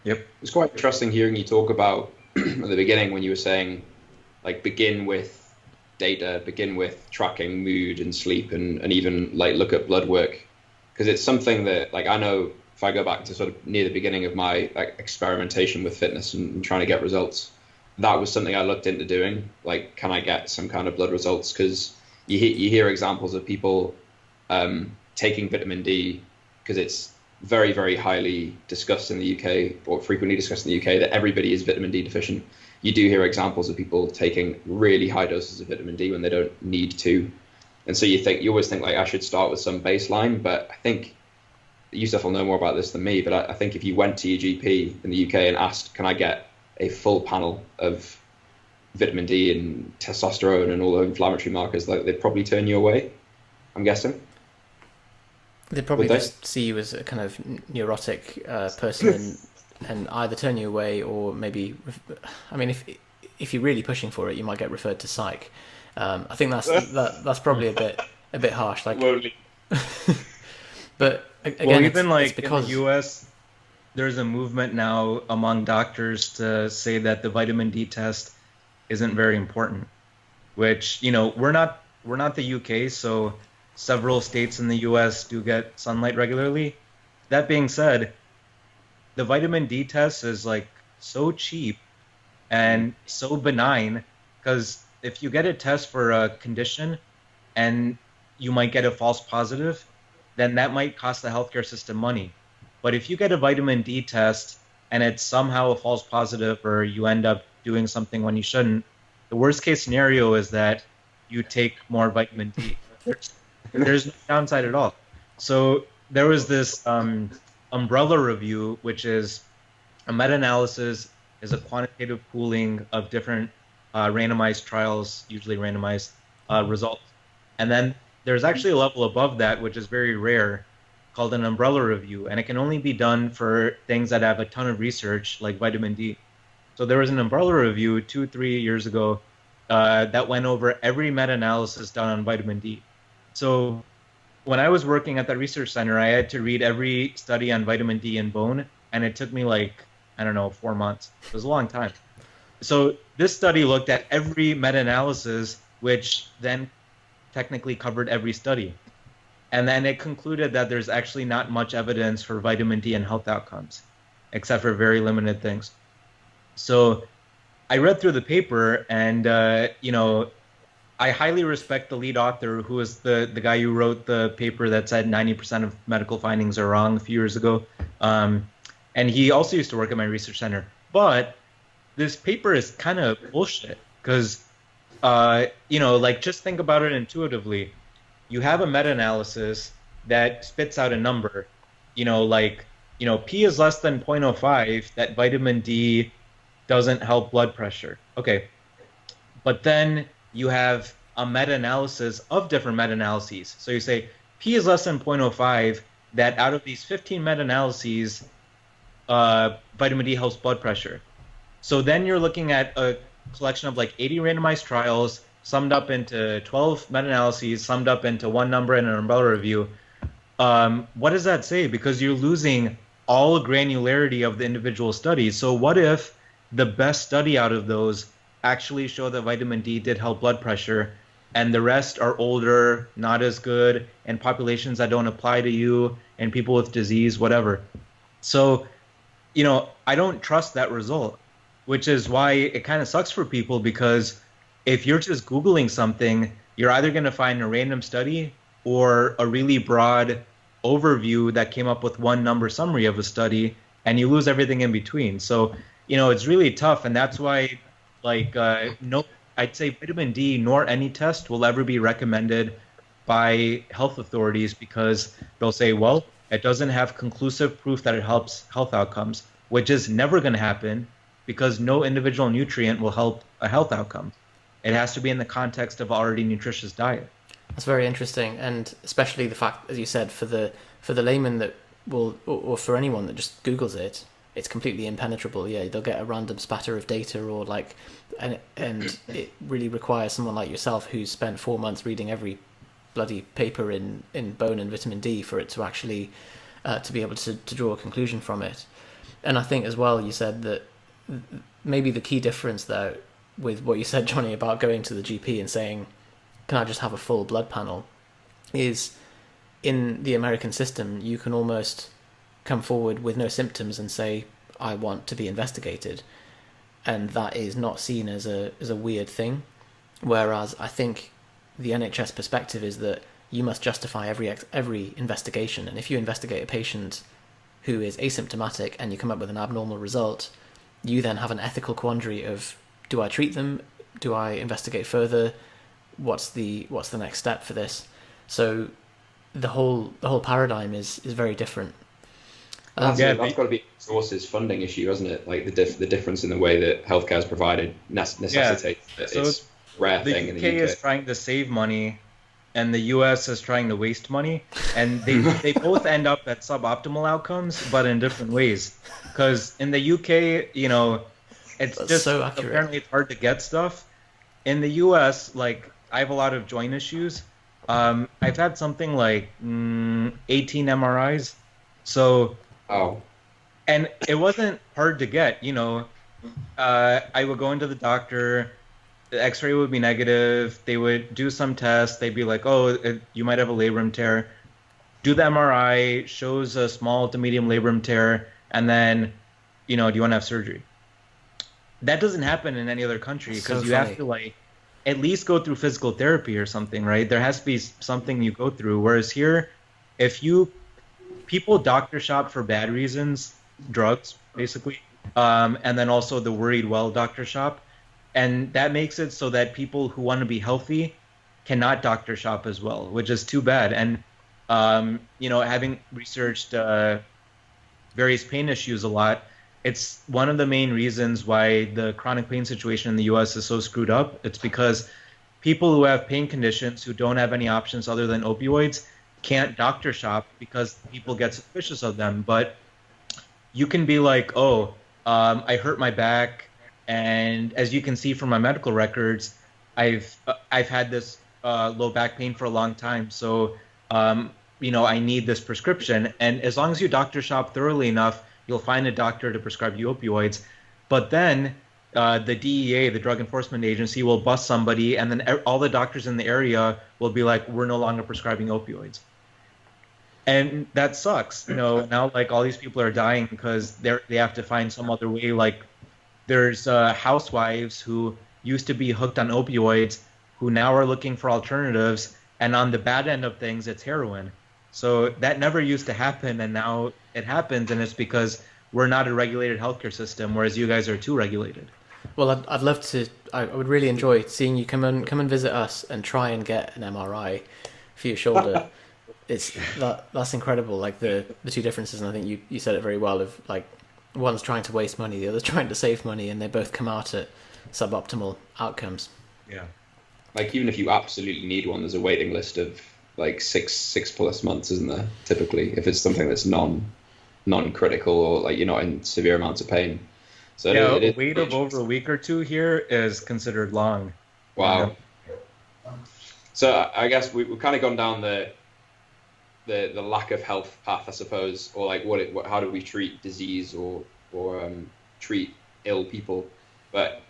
Yep. It's quite interesting hearing you talk about at the beginning when you were saying, like, begin with data, begin with tracking mood and sleep, and even like look at blood work, because it's something that, like, I know if I go back to sort of near the beginning of my like experimentation with fitness and trying to get results, that was something I looked into doing. Like, can I get some kind of blood results? Because you hear examples of people taking vitamin D, because it's very, very highly discussed in the UK, or frequently discussed in the UK, that everybody is vitamin D deficient. You do hear examples of people taking really high doses of vitamin D when they don't need to. And so you always think, like, I should start with some baseline. But I think Yusef will know more about this than me, but I think if you went to your GP in the UK and asked, can I get a full panel of vitamin D and testosterone and all the inflammatory markers, like, they'd probably turn you away, I'm guessing. They'd probably just see you as a kind of neurotic person and either turn you away or maybe, I mean, if you're really pushing for it, you might get referred to psych. I think that's probably a a bit harsh. Like, but again, well, even it's in because the U.S., there's a movement now among doctors to say that the vitamin D test isn't very important. Which, we're not the UK, so several states in the US do get sunlight regularly. That being said, the vitamin D test is like so cheap and so benign, because if you get a test for a condition and you might get a false positive, then that might cost the healthcare system money. But if you get a vitamin D test and it's somehow a false positive, or you end up doing something when you shouldn't, the worst case scenario is that you take more vitamin D. There's no downside at all. So there was this umbrella review, which is a meta-analysis, is a quantitative pooling of different randomized trials, usually randomized results. And then there's actually a level above that, which is very rare, called an umbrella review. And it can only be done for things that have a ton of research, like vitamin D. So there was an umbrella review 2-3 years ago that went over every meta-analysis done on vitamin D. So when I was working at that research center, I had to read every study on vitamin D in bone, and it took me 4 months. It was a long time. So this study looked at every meta-analysis, which then technically covered every study. And then it concluded that there's actually not much evidence for vitamin D and health outcomes, except for very limited things. So I read through the paper, and I highly respect the lead author, who is the guy who wrote the paper that said 90% of medical findings are wrong a few years ago. And he also used to work at my research center. But this paper is kind of bullshit, because, just think about it intuitively. You have a meta-analysis that spits out a number, P is less than 0.05, that vitamin D doesn't help blood pressure. Okay. But then you have a meta-analysis of different meta-analyses. So you say P is less than 0.05, that out of these 15 meta-analyses, vitamin D helps blood pressure. So then you're looking at a collection of 80 randomized trials, summed up into 12 meta-analyses, summed up into one number in an umbrella review. What does that say? Because you're losing all granularity of the individual studies. So what if the best study out of those actually show that vitamin D did help blood pressure, and the rest are older, not as good, and populations that don't apply to you, and people with disease, whatever. So, I don't trust that result, which is why it kind of sucks for people, because if you're just Googling something, you're either going to find a random study or a really broad overview that came up with one number summary of a study, and you lose everything in between. So, it's really tough, and that's why, I'd say vitamin D nor any test will ever be recommended by health authorities, because they'll say, well, it doesn't have conclusive proof that it helps health outcomes, which is never going to happen, because no individual nutrient will help a health outcome. It has to be in the context of already nutritious diet. That's very interesting, and especially the fact, as you said, for the layman that will, or for anyone that just Googles it, it's completely impenetrable. Yeah, they'll get a random spatter of data, or and it really requires someone like yourself who's spent 4 months reading every bloody paper in bone and vitamin D for it to actually to be able to draw a conclusion from it. And I think as well, you said that maybe the key difference though with what you said, Jonny, about going to the GP and saying, can I just have a full blood panel, is in the American system, you can almost come forward with no symptoms and say, I want to be investigated. And that is not seen as a weird thing. Whereas I think the NHS perspective is that you must justify every investigation. And if you investigate a patient who is asymptomatic and you come up with an abnormal result, you then have an ethical quandary of, do I treat them? Do I investigate further? What's the next step for this? So the whole paradigm is very different. That's got to be a resources funding issue, hasn't it? Like the difference in the way that healthcare is provided necessitates that it's a rare thing in the UK. The UK is trying to save money, and the US is trying to waste money, and they both end up at suboptimal outcomes, but in different ways. Because in the UK, it's just so apparently it's hard to get stuff. In the US, I have a lot of joint issues, I've had something like 18 MRIs. So, Oh, and it wasn't hard to get, I would go into the doctor, the x-ray would be negative, they would do some tests, they'd be like, oh, you might have a labrum tear. Do the MRI, shows a small to medium labrum tear, and then, do you want to have surgery? That doesn't happen in any other country because you have to like at least go through physical therapy or something, right? There has to be something you go through. Whereas here, people doctor shop for bad reasons, drugs basically, and then also the worried well doctor shop, and that makes it so that people who want to be healthy cannot doctor shop as well, which is too bad. And having researched various pain issues a lot, it's one of the main reasons why the chronic pain situation in the U.S. is so screwed up. It's because people who have pain conditions who don't have any options other than opioids can't doctor shop because people get suspicious of them. But you can be like, oh, I hurt my back, and as you can see from my medical records, I've had this low back pain for a long time, so I need this prescription. And as long as you doctor shop thoroughly enough, you'll find a doctor to prescribe you opioids. But then the DEA, the Drug Enforcement Agency, will bust somebody, and then all the doctors in the area will be like, we're no longer prescribing opioids. And that sucks. Now like all these people are dying because they have to find some other way. Like there's housewives who used to be hooked on opioids who now are looking for alternatives. And on the bad end of things, it's heroin. So that never used to happen, and now it happens, and it's because we're not a regulated healthcare system, whereas you guys are too regulated. Well, I'd love to. I would really enjoy seeing you come and visit us and try and get an MRI for your shoulder. That's incredible. Like the two differences, and I think you said it very well. Of like one's trying to waste money, the other's trying to save money, and they both come out at suboptimal outcomes. Yeah. Like even if you absolutely need one, there's a waiting list of like six plus months, isn't there? Typically, if it's something that's non-critical or like you're not in severe amounts of pain. So yeah, a wait of over a week or two here is considered long. Wow. So I guess we've kind of gone down the lack of health path, I suppose, or like how do we treat disease or treat ill people? But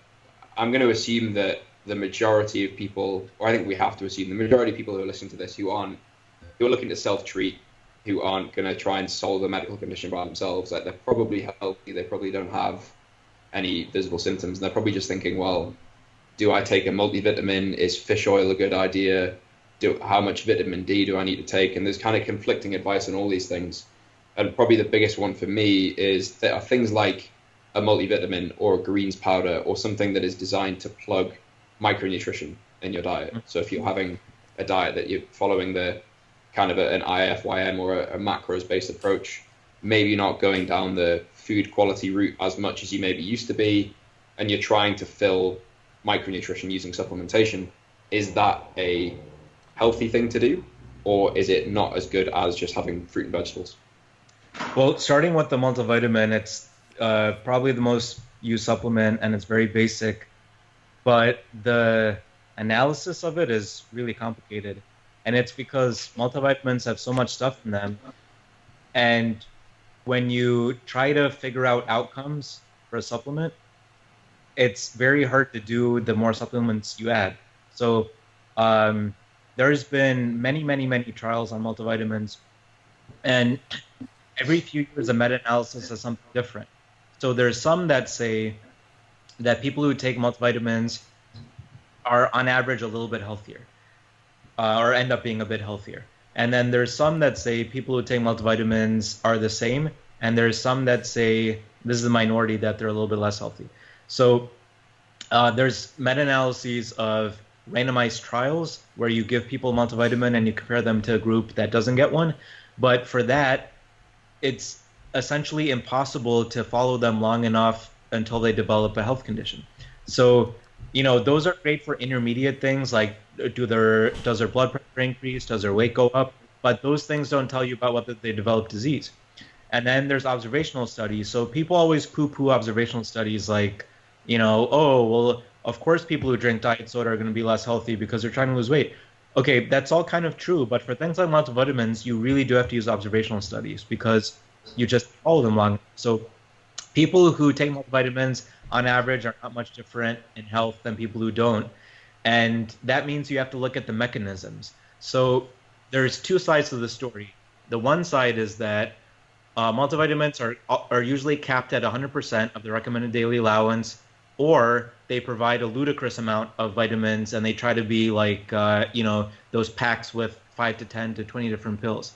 I'm going to assume that the majority of people, or I think we have to assume the majority of people who are listening to this who are looking to self-treat, who aren't going to try and solve a medical condition by themselves, like they're probably healthy, they probably don't have any visible symptoms, and they're probably just thinking, well, do I take a multivitamin? Is fish oil a good idea? How much vitamin D do I need to take? And there's kind of conflicting advice on all these things. And probably the biggest one for me is there are things like a multivitamin or a greens powder or something that is designed to plug micronutrition in your diet. So if you're having a diet that you're following the kind of an IFYM or a macros based approach, maybe you're not going down the food quality route as much as you maybe used to be, and you're trying to fill micronutrition using supplementation. Is that a healthy thing to do, or is it not as good as just having fruit and vegetables? Well, starting with the multivitamin, it's probably the most used supplement, and it's very basic. But the analysis of it is really complicated. And it's because multivitamins have so much stuff in them. And when you try to figure out outcomes for a supplement, it's very hard to do the more supplements you add. So there's been many, many, many trials on multivitamins. And every few years, a meta-analysis is something different. So there's some that say that people who take multivitamins are on average a little bit healthier, or end up being a bit healthier. And then there's some that say people who take multivitamins are the same, and there's some that say this is the minority, that they're a little bit less healthy. So there's meta-analyses of randomized trials where you give people multivitamin and you compare them to a group that doesn't get one. But for that, it's essentially impossible to follow them long enough until they develop a health condition. So, those are great for intermediate things like does their blood pressure increase, does their weight go up? But those things don't tell you about whether they develop disease. And then there's observational studies. So people always poo-poo observational studies like, oh, well, of course people who drink diet soda are going to be less healthy because they're trying to lose weight. Okay, that's all kind of true, but for things like multivitamins, you really do have to use observational studies because you just follow them long. So people who take multivitamins on average are not much different in health than people who don't. And that means you have to look at the mechanisms. So there's two sides to the story. The one side is that multivitamins are usually capped at 100% of the recommended daily allowance, or they provide a ludicrous amount of vitamins, and they try to be like those packs with 5 to 10 to 20 different pills.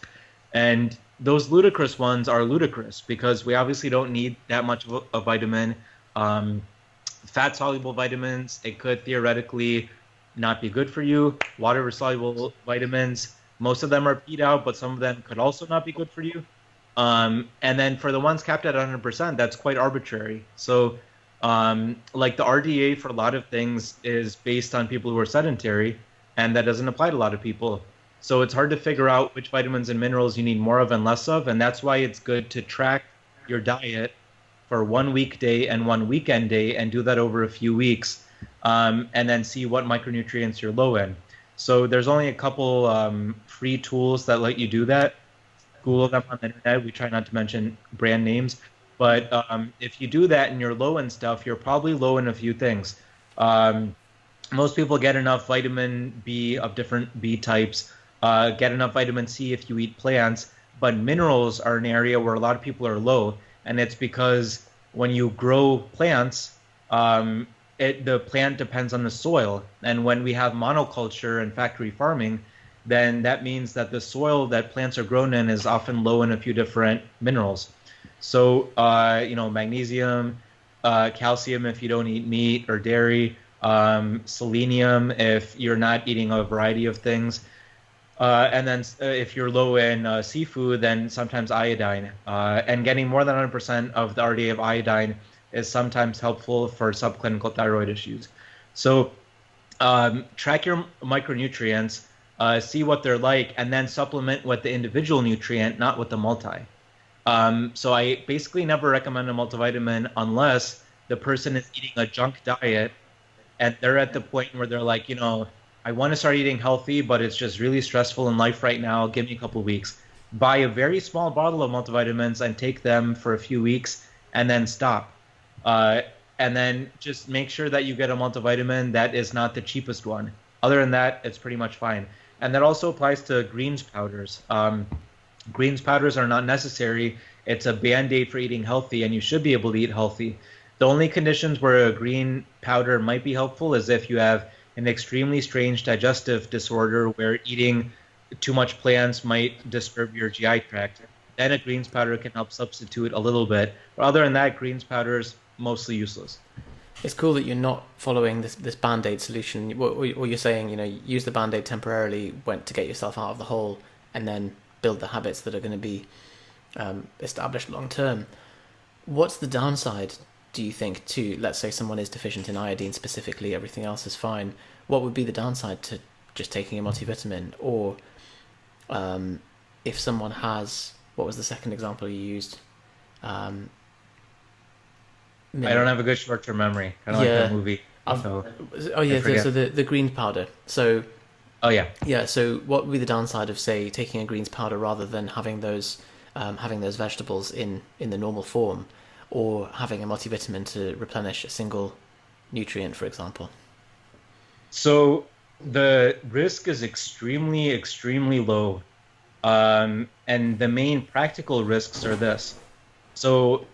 And those ludicrous ones are ludicrous because we obviously don't need that much of a vitamin. Fat-soluble vitamins, it could theoretically not be good for you. Water-soluble vitamins, most of them are peed out, but some of them could also not be good for you. And then for the ones capped at 100%, that's quite arbitrary. So like the RDA for a lot of things is based on people who are sedentary, and that doesn't apply to a lot of people. So it's hard to figure out which vitamins and minerals you need more of and less of, and that's why it's good to track your diet for 1 weekday and 1 weekend day and do that over a few weeks, and then see what micronutrients you're low in. So there's only a couple free tools that let you do that. Google them on the internet. We try not to mention brand names. But if you do that and you're low in stuff, you're probably low in a few things. Most people get enough vitamin B of different B types, get enough vitamin C if you eat plants, but minerals are an area where a lot of people are low, and it's because when you grow plants, the plant depends on the soil, and when we have monoculture and factory farming, then that means that the soil that plants are grown in is often low in a few different minerals. So, magnesium, calcium if you don't eat meat or dairy, selenium if you're not eating a variety of things. And then if you're low in seafood, then sometimes iodine. And getting more than 100% of the RDA of iodine is sometimes helpful for subclinical thyroid issues. So track your micronutrients, see what they're like, and then supplement with the individual nutrient, not with the multi. So I basically never recommend a multivitamin unless the person is eating a junk diet and they're at the point where they're like, I want to start eating healthy, but it's just really stressful in life right now. Give me a couple of weeks. Buy a very small bottle of multivitamins and take them for a few weeks and then stop. And then just make sure that you get a multivitamin that is not the cheapest one. Other than that, it's pretty much fine. And that also applies to greens powders. Greens powders are not necessary. It's a band-aid for eating healthy, and you should be able to eat healthy. The only conditions where a green powder might be helpful is if you have an extremely strange digestive disorder where eating too much plants might disturb your GI tract. Then a greens powder can help substitute a little bit. But other than that, greens powder is mostly useless. It's cool that you're not following this Band-Aid solution. What you're saying, use the Band-Aid temporarily to get yourself out of the hole, and then build the habits that are going to be established long term. What's the downside, do you think, to, let's say someone is deficient in iodine specifically, everything else is fine. What would be the downside to just taking a multivitamin? Or if someone has, what was the second example you used? I don't have a good short-term memory. Kind of like that movie. So the greens powder. So so what would be the downside of, say, taking a greens powder rather than having those vegetables in the normal form, or having a multivitamin to replenish a single nutrient, for example? So the risk is extremely, extremely low. And the main practical risks are this. So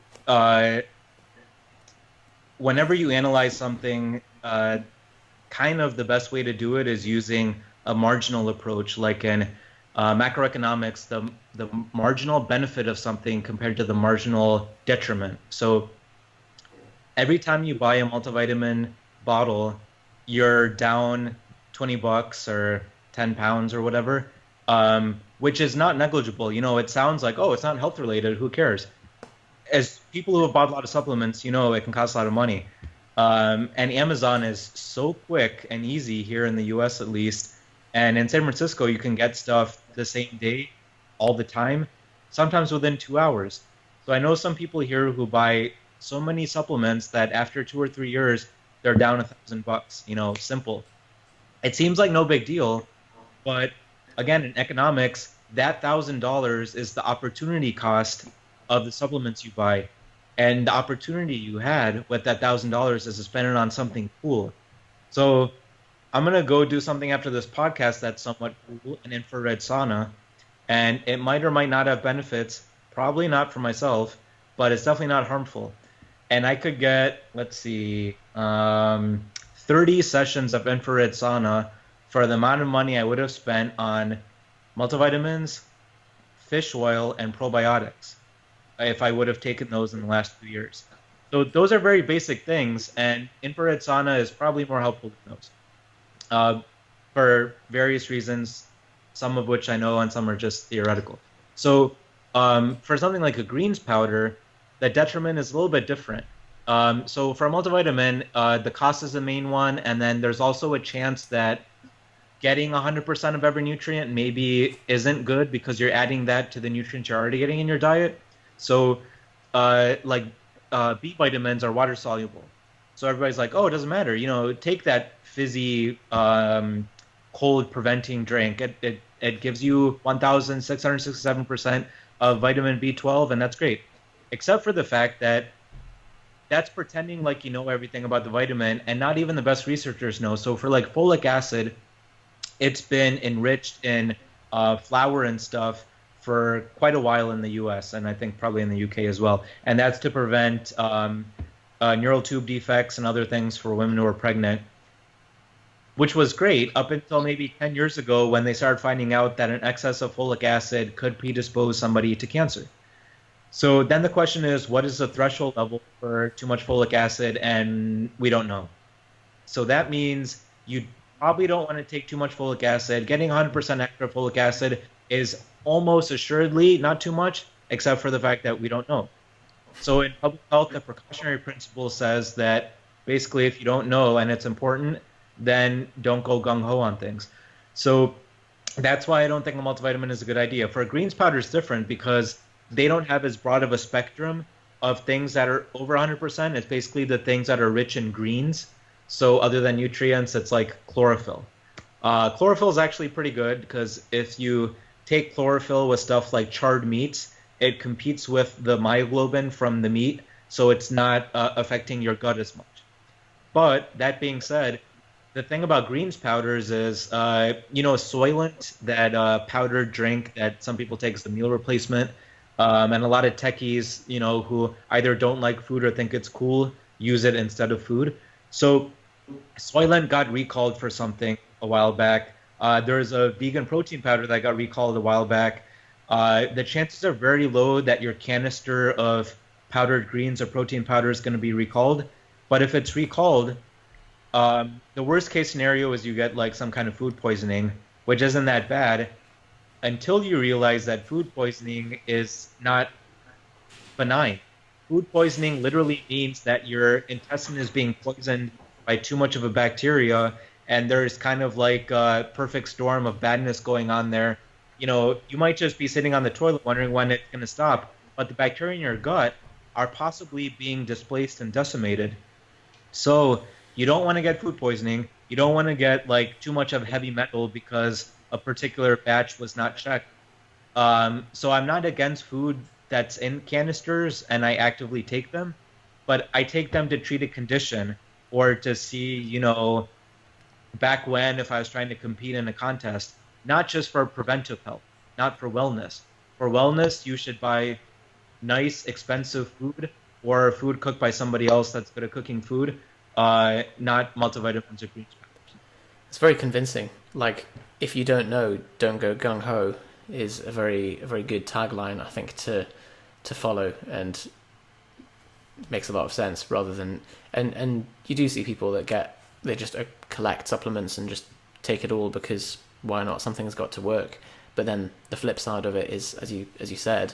whenever you analyze something, kind of the best way to do it is using a marginal approach, like in macroeconomics, the marginal benefit of something compared to the marginal detriment. So every time you buy a multivitamin bottle, you're down $20 or 10 pounds or whatever, which is not negligible. It sounds like, oh, it's not health related, who cares? As people who have bought a lot of supplements, it can cost a lot of money. And Amazon is so quick and easy here in the US at least. And in San Francisco, you can get stuff the same day, all the time, sometimes within 2 hours. So I know some people here who buy so many supplements that after 2 or 3 years, they're down $1,000, simple. It seems like no big deal, But again, in economics, that $1,000 is the opportunity cost of the supplements you buy. And the opportunity you had with that $1,000 is to spend it on something cool. So I'm going to go do something after this podcast that's somewhat cool, an infrared sauna. And it might or might not have benefits, probably not for myself, but it's definitely not harmful. And I could get, 30 sessions of infrared sauna for the amount of money I would have spent on multivitamins, fish oil, and probiotics if I would have taken those in the last 2 years. So those are very basic things, and infrared sauna is probably more helpful than those for various reasons, some of which I know and some are just theoretical. So for something like a greens powder, the detriment is a little bit different. So for a multivitamin, the cost is the main one, and then there's also a chance that getting 100% of every nutrient maybe isn't good because you're adding that to the nutrients you're already getting in your diet. So B vitamins are water soluble. So everybody's like, oh, it doesn't matter. Take that fizzy cold preventing drink. It gives you 1,667% of vitamin B12, and that's great. Except for the fact that that's pretending like you know everything about the vitamin, and not even the best researchers know. So for like folic acid, it's been enriched in flour and stuff for quite a while in the US, and I think probably in the UK as well. And that's to prevent neural tube defects and other things for women who are pregnant, which was great up until maybe 10 years ago when they started finding out that an excess of folic acid could predispose somebody to cancer. So then the question is, what is the threshold level for too much folic acid? And we don't know. So that means you probably don't want to take too much folic acid. Getting 100% extra folic acid is almost assuredly not too much, except for the fact that we don't know. So in public health, the precautionary principle says that basically if you don't know and it's important, then don't go gung-ho on things. So that's why I don't think a multivitamin is a good idea. For a greens powder, it's different because they don't have as broad of a spectrum of things that are over 100%. It's basically the things that are rich in greens. So other than nutrients, it's like chlorophyll. Chlorophyll is actually pretty good because if you take chlorophyll with stuff like charred meats, it competes with the myoglobin from the meat, so it's not affecting your gut as much. But that being said, the thing about greens powders is, Soylent, that powdered drink that some people take as the meal replacement, and a lot of techies, who either don't like food or think it's cool, use it instead of food. So Soylent got recalled for something a while back. There's a vegan protein powder that got recalled a while back. The chances are very low that your canister of powdered greens or protein powder is going to be recalled. But if it's recalled, the worst case scenario is you get like some kind of food poisoning, which isn't that bad until you realize that food poisoning is not benign. Food poisoning literally means that your intestine is being poisoned by too much of a bacteria, and there's kind of like a perfect storm of badness going on there. You might just be sitting on the toilet wondering when it's going to stop, but the bacteria in your gut are possibly being displaced and decimated. So you don't want to get food poisoning. You don't want to get like too much of heavy metal because a particular batch was not checked. So I'm not against food that's in canisters, and I actively take them, but I take them to treat a condition or to see, back when if I was trying to compete in a contest, not just for preventive health, not for wellness. For wellness, you should buy nice, expensive food or food cooked by somebody else that's good at cooking food, not multivitamins or greens powders. It's very convincing. Like, if you don't know, don't go gung-ho is a very good tagline, I think, to follow, and it makes a lot of sense rather than... And you do see people that they just collect supplements and just take it all because why not? Something's got to work. But then the flip side of it is, as you said,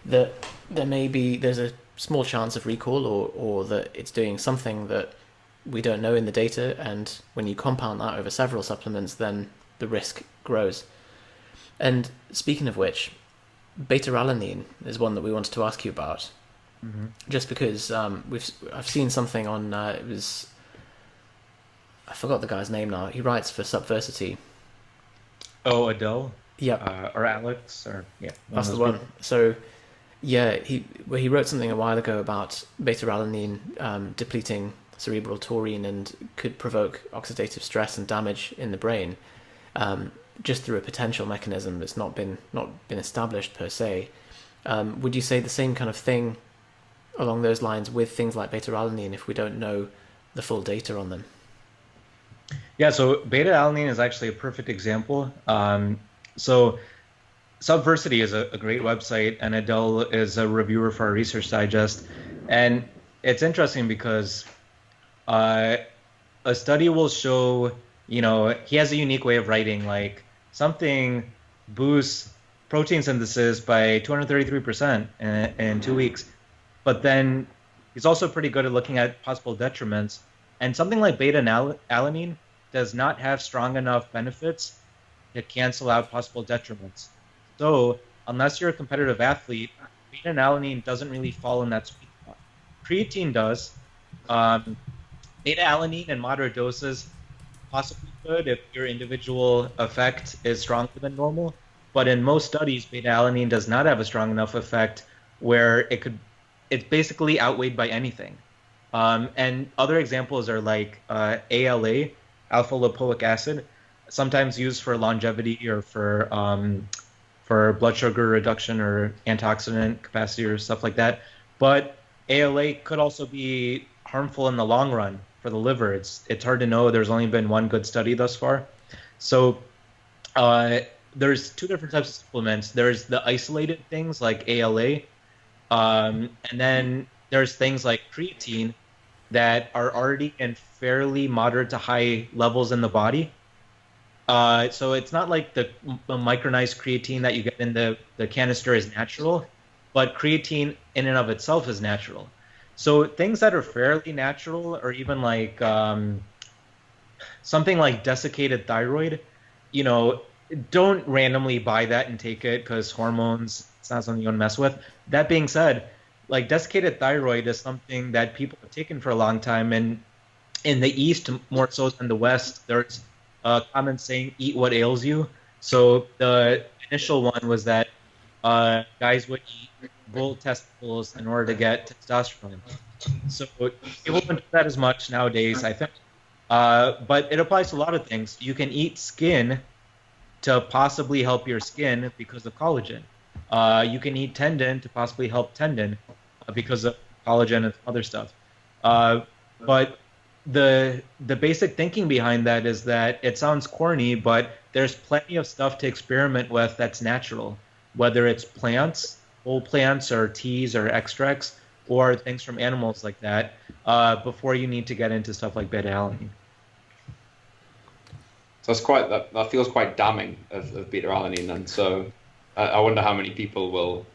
that there's a small chance of recall or that it's doing something that we don't know in the data, and when you compound that over several supplements, then the risk grows. And speaking of which, beta-alanine is one that we wanted to ask you about. Mm-hmm. Just because I've seen something on I forgot the guy's name now. He writes for Subversity, Oh, Adele? Yep. Or Alex? Or yeah. That's the one. So, yeah, he wrote something a while ago about beta-alanine depleting cerebral taurine and could provoke oxidative stress and damage in the brain, just through a potential mechanism that's not been established per se. Would you say the same kind of thing along those lines with things like beta-alanine if we don't know the full data on them? Yeah, so beta-alanine is actually a perfect example. So Subversity is a great website, and Adele is a reviewer for our Research Digest. And it's interesting because a study will show, he has a unique way of writing, like something boosts protein synthesis by 233% in 2 weeks. But then he's also pretty good at looking at possible detriments. And something like beta-alanine does not have strong enough benefits to cancel out possible detriments. So unless you're a competitive athlete, beta-alanine doesn't really fall in that sweet spot. Creatine does. Beta-alanine in moderate doses possibly could if your individual effect is stronger than normal. But in most studies, beta-alanine does not have a strong enough effect where it's basically outweighed by anything. And other examples are like ALA, alpha lipoic acid, sometimes used for longevity or for blood sugar reduction or antioxidant capacity or stuff like that. But ALA could also be harmful in the long run for the liver. It's hard to know. There's only been one good study thus far. So there's two different types of supplements. There's the isolated things like ALA, and then there's things like creatine that are already in fairly moderate to high levels in the body. So it's not like the micronized creatine that you get in the canister is natural, but creatine in and of itself is natural. So things that are fairly natural, or even like something like desiccated thyroid, don't randomly buy that and take it because hormones, it's not something you want to mess with. That being said, like desiccated thyroid is something that people have taken for a long time, and in the East more so than the West, there's a common saying, eat what ails you. So the initial one was that guys would eat bull testicles in order to get testosterone. So people don't do that as much nowadays, I think. But it applies to a lot of things. You can eat skin to possibly help your skin because of collagen. You can eat tendon to possibly help tendon because of collagen and other stuff. But the basic thinking behind that is that it sounds corny, but there's plenty of stuff to experiment with that's natural, whether it's plants, whole plants or teas or extracts, or things from animals like that, before you need to get into stuff like beta-alanine. So that feels quite damning of beta-alanine, and so I wonder how many people will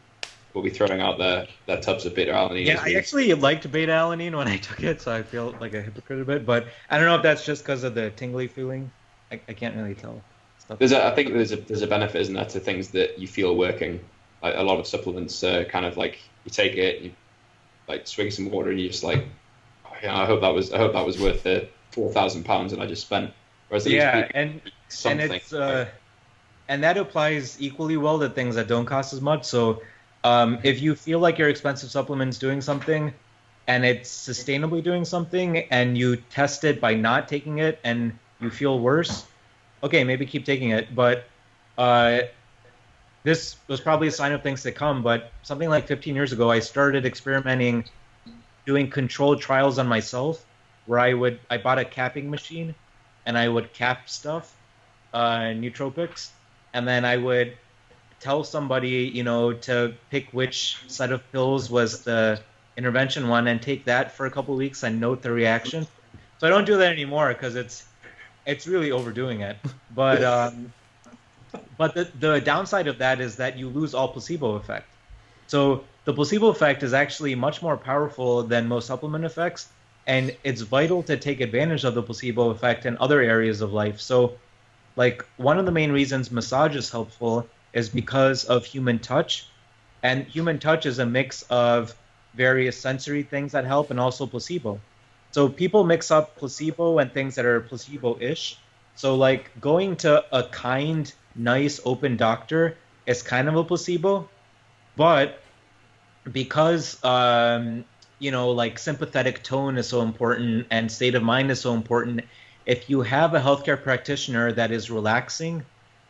be throwing out their tubs of beta-alanine. Yeah, I actually liked beta-alanine when I took it, so I feel like a hypocrite a bit, but I don't know if that's just because of the tingly feeling. I can't really tell. I think there's a benefit, isn't there, to things that you feel working. Like a lot of supplements, kind of like you take it, you like swig some water, and you're just like, oh, yeah, I hope that was worth the £4,000 that I just spent. Whereas and it's and that applies equally well to things that don't cost as much. So if you feel like your expensive supplement's doing something, and it's sustainably doing something, and you test it by not taking it, and you feel worse, okay, maybe keep taking it. But this was probably a sign of things to come. But something like 15 years ago, I started experimenting, doing controlled trials on myself, where I bought a capping machine, and I would cap stuff, nootropics, and then I would tell somebody, to pick which set of pills was the intervention one and take that for a couple of weeks and note the reaction. So I don't do that anymore because it's really overdoing it. But the downside of that is that you lose all placebo effect. So the placebo effect is actually much more powerful than most supplement effects, and it's vital to take advantage of the placebo effect in other areas of life. So like one of the main reasons massage is helpful is because of human touch, and human touch is a mix of various sensory things that help and also placebo. So people mix up placebo and things that are placebo-ish. So like going to a kind nice, open doctor is kind of a placebo. But because, like sympathetic tone is so important and state of mind is so important, if you have a healthcare practitioner that is relaxing,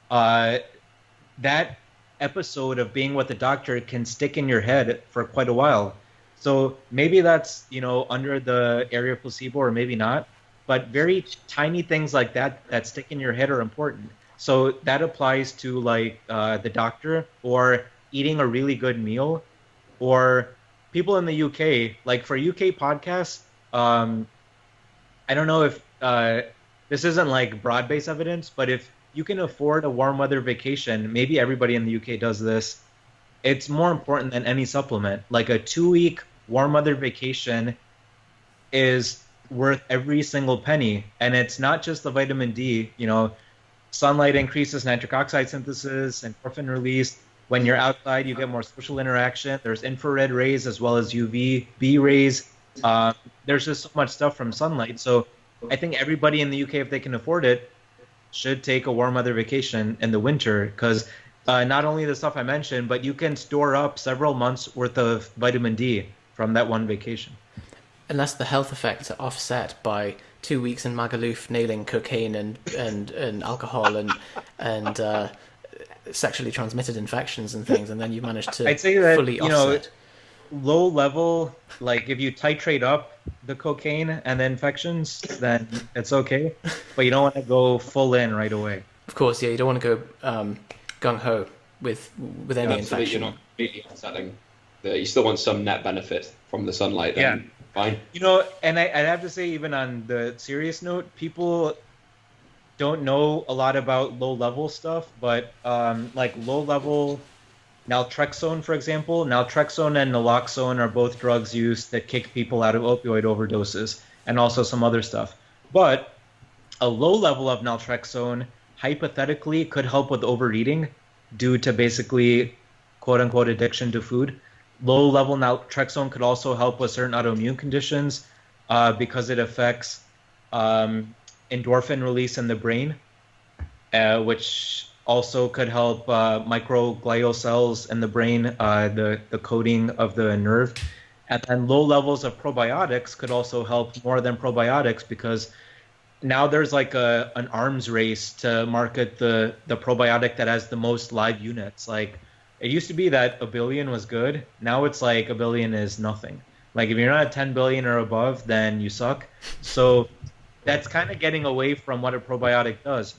that episode of being with the doctor can stick in your head for quite a while. So maybe that's, under the area of placebo or maybe not, but very tiny things like that that stick in your head are important. So that applies to like the doctor or eating a really good meal, or people in the UK, like for UK podcasts, I don't know if this isn't like broad-based evidence, but if you can afford a warm weather vacation, maybe everybody in the UK does this, it's more important than any supplement. Like a 2-week warm weather vacation is worth every single penny. And it's not just the vitamin D, sunlight increases nitric oxide synthesis and endorphin release. When you're outside, you get more social interaction. There's infrared rays as well as UVB rays. There's just so much stuff from sunlight. So I think everybody in the UK, if they can afford it, should take a warm weather vacation in the winter, because not only the stuff I mentioned, but you can store up several months worth of vitamin D from that one vacation. Unless the health effects are offset by 2 weeks in Magaluf nailing cocaine and alcohol and sexually transmitted infections and things, and then you manage to I'd say that, fully offset. Low level, like if you titrate up the cocaine and the infections, then it's okay, but you don't want to go full in right away. Of course, yeah, you don't want to go gung-ho with any infection. So that you're not completely offsetting. You still want some net benefit from the sunlight. Then fine. And I'd have to say, even on the serious note, people don't know a lot about low-level stuff, but like low-level naltrexone, for example, naltrexone and naloxone are both drugs used that kick people out of opioid overdoses, and also some other stuff. But a low level of naltrexone hypothetically could help with overeating due to basically quote-unquote addiction to food. Low-level naltrexone could also help with certain autoimmune conditions because it affects endorphin release in the brain, which also could help microglial cells in the brain, the coding of the nerve. And then low levels of probiotics could also help more than probiotics, because now there's like an arms race to market the probiotic that has the most live units. Like, it used to be that 1 billion was good. Now it's like 1 billion is nothing. Like, if you're not at 10 billion or above, then you suck. So that's kind of getting away from what a probiotic does.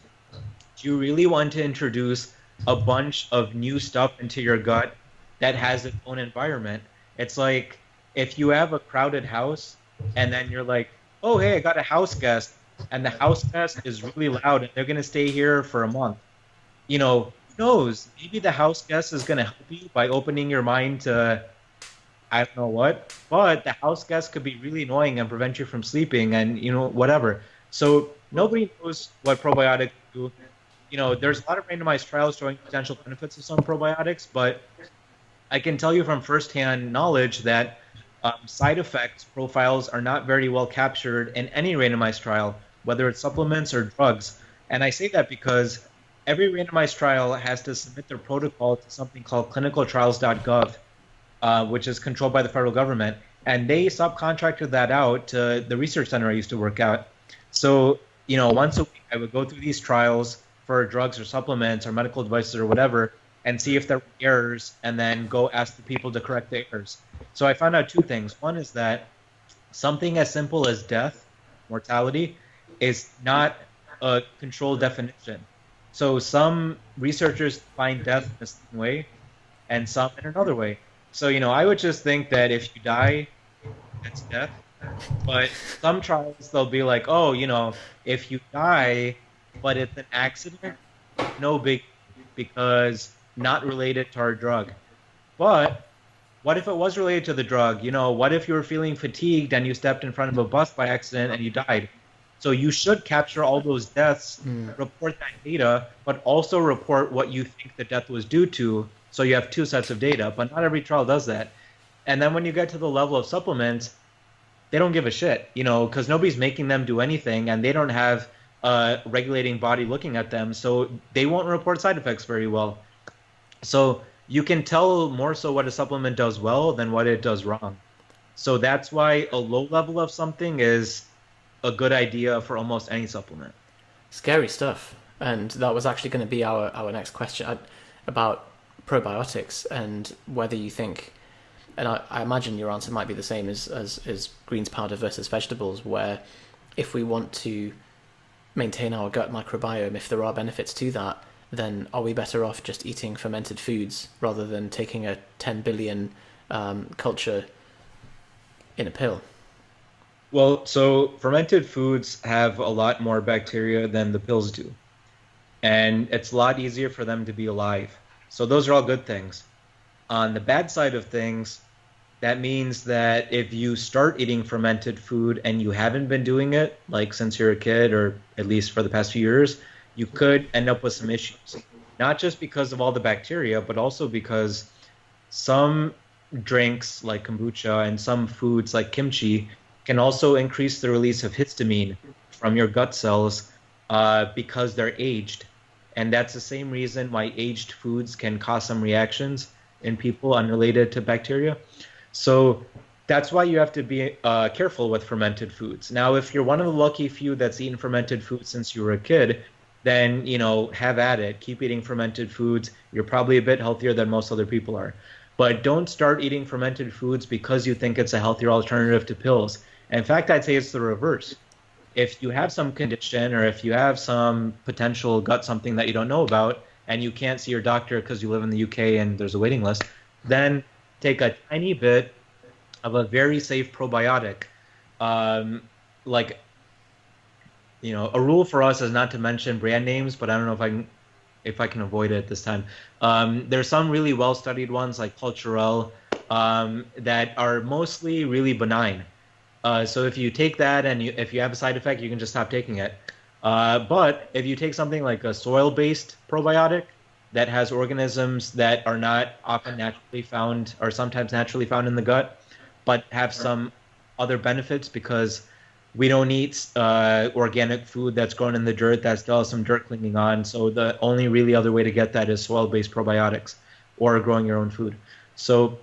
You really want to introduce a bunch of new stuff into your gut that has its own environment. It's like if you have a crowded house and then you're like, oh, hey, I got a house guest, and the house guest is really loud and they're going to stay here for a month. Who knows? Maybe the house guest is going to help you by opening your mind to, I don't know what, but the house guest could be really annoying and prevent you from sleeping and, whatever. So nobody knows what probiotics do. There's a lot of randomized trials showing potential benefits of some probiotics, but I can tell you from firsthand knowledge that side effects profiles are not very well captured in any randomized trial, whether it's supplements or drugs. And I say that because every randomized trial has to submit their protocol to something called clinicaltrials.gov, which is controlled by the federal government. And they subcontracted that out to the research center I used to work at. So, once a week I would go through these trials for drugs or supplements or medical devices or whatever, and see if there were errors, and then go ask the people to correct the errors. So I found out 2 things. One is that something as simple as death, mortality, is not a controlled definition. So some researchers find death in a certain way, and some in another way. So, I would just think that if you die, that's death. But some trials, they'll be like, oh, if you die, but it's an accident, no big, because not related to our drug. But what if it was related to the drug? What if you were feeling fatigued and you stepped in front of a bus by accident and you died? So you should capture all those deaths, report that data, but also report what you think the death was due to. So you have 2 sets of data, but not every trial does that. And then when you get to the level of supplements, they don't give a shit, because nobody's making them do anything, and they don't have regulating body looking at them, so they won't report side effects very well. So you can tell more so what a supplement does well than what it does wrong. So that's why a low level of something is a good idea for almost any supplement. Scary stuff. And that was actually going to be our next question about probiotics and whether you think, and I imagine your answer might be the same as greens powder versus vegetables, where if we want to maintain our gut microbiome, if there are benefits to that, then are we better off just eating fermented foods rather than taking a 10 billion culture in a pill? Well, so fermented foods have a lot more bacteria than the pills do. And it's a lot easier for them to be alive. So those are all good things. On the bad side of things, that means that if you start eating fermented food and you haven't been doing it, like since you're a kid or at least for the past few years, you could end up with some issues. Not just because of all the bacteria, but also because some drinks like kombucha and some foods like kimchi can also increase the release of histamine from your gut cells because they're aged. And that's the same reason why aged foods can cause some reactions in people unrelated to bacteria. So that's why you have to be careful with fermented foods. Now, if you're one of the lucky few that's eaten fermented foods since you were a kid, then, have at it. Keep eating fermented foods. You're probably a bit healthier than most other people are. But don't start eating fermented foods because you think it's a healthier alternative to pills. In fact, I'd say it's the reverse. If you have some condition or if you have some potential gut something that you don't know about and you can't see your doctor because you live in the UK and there's a waiting list, then take a tiny bit of a very safe probiotic. A rule for us is not to mention brand names, but I don't know if I can avoid it this time. There's some really well-studied ones like Culturelle that are mostly really benign. So if you take that and if you have a side effect, you can just stop taking it. But if you take something like a soil-based probiotic that has organisms that are not often naturally found or sometimes naturally found in the gut, but have some other benefits because we don't eat organic food that's grown in the dirt that still has some dirt clinging on. So the only really other way to get that is soil-based probiotics or growing your own food. So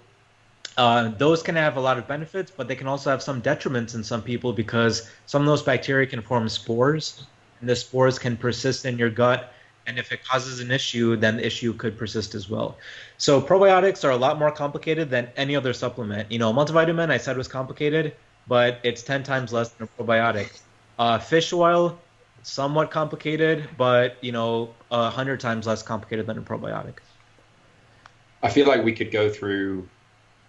those can have a lot of benefits, but they can also have some detriments in some people because some of those bacteria can form spores, and the spores can persist in your gut. And if it causes an issue, then the issue could persist as well. So probiotics are a lot more complicated than any other supplement. Multivitamin, I said, was complicated, but it's 10 times less than a probiotic. Fish oil, somewhat complicated, but 100 times less complicated than a probiotic. I feel like we could go through,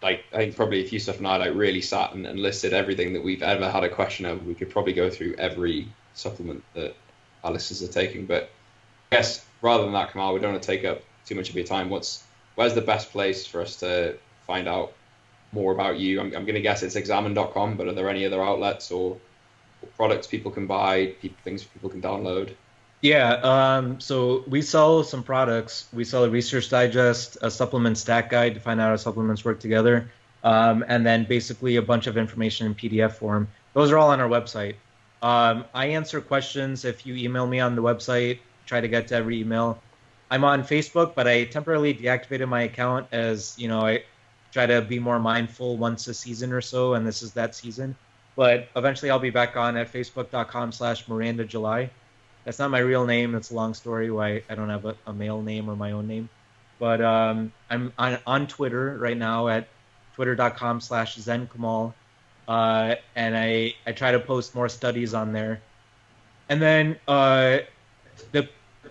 I think probably if Yusef and I really sat and listed everything that we've ever had a question of, we could probably go through every supplement that our listeners are taking. But I guess rather than that, Kamal, we don't want to take up too much of your time. Where's the best place for us to find out more about you? I'm going to guess it's examine.com, but are there any other outlets or products people can buy, things people can download? Yeah, so we sell some products. We sell a research digest, a supplement stack guide to find out how supplements work together, and then basically a bunch of information in PDF form. Those are all on our website. I answer questions if you email me on the website, try to get to every email. I'm on Facebook, but I temporarily deactivated my account as, I try to be more mindful once a season or so, and this is that season. But eventually I'll be back on at facebook.com/MirandaJuly. That's not my real name. It's a long story why I don't have a male name or my own name. But I'm on Twitter right now at twitter.com/ZenKamal. And I try to post more studies on there. And then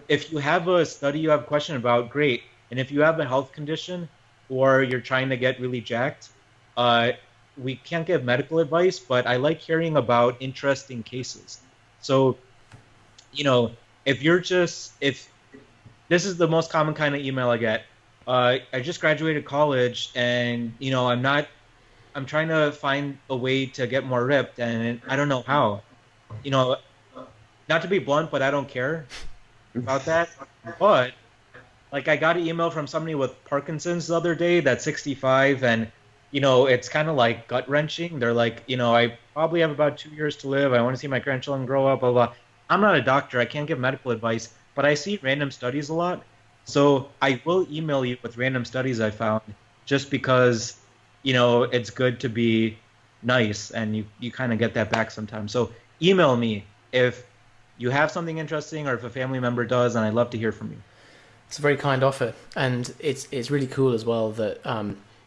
if you have a study you have a question about, great. And if you have a health condition or you're trying to get really jacked, we can't give medical advice, but I like hearing about interesting cases. So, if this is the most common kind of email I get, I just graduated college and, I'm trying to find a way to get more ripped and I don't know how. Not to be blunt, but I don't care about that. But I got an email from somebody with Parkinson's the other day that's 65 and, it's kind of like gut wrenching. They're like, I probably have about 2 years to live. I want to see my grandchildren grow up, blah, blah. I'm not a doctor. I can't give medical advice, but I see random studies a lot. So I will email you with random studies I found just because, it's good to be nice, and you kind of get that back sometimes. So email me if you have something interesting or if a family member does, and I'd love to hear from you. It's a very kind offer, and it's really cool as well that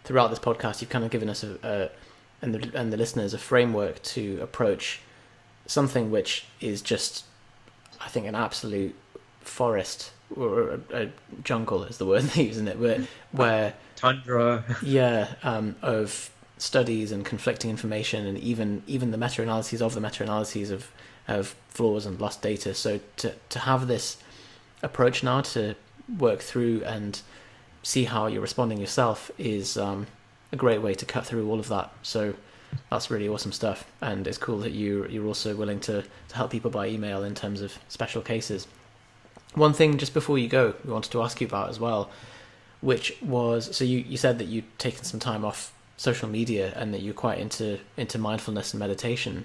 throughout this podcast you've kind of given us and the listeners a framework to approach something which is just, I think, an absolute forest, or a jungle is the word they use, isn't it? Where tundra. Of studies and conflicting information, and even the meta-analyses of the meta-analyses of flaws and lost data. So to have this approach now to work through and see how you're responding yourself is a great way to cut through all of that. So that's really awesome stuff, and it's cool that you're also willing to help people by email in terms of special cases. One thing just before you go, we wanted to ask you about as well, which was, so you said that you'd taken some time off social media and that you're quite into mindfulness and meditation.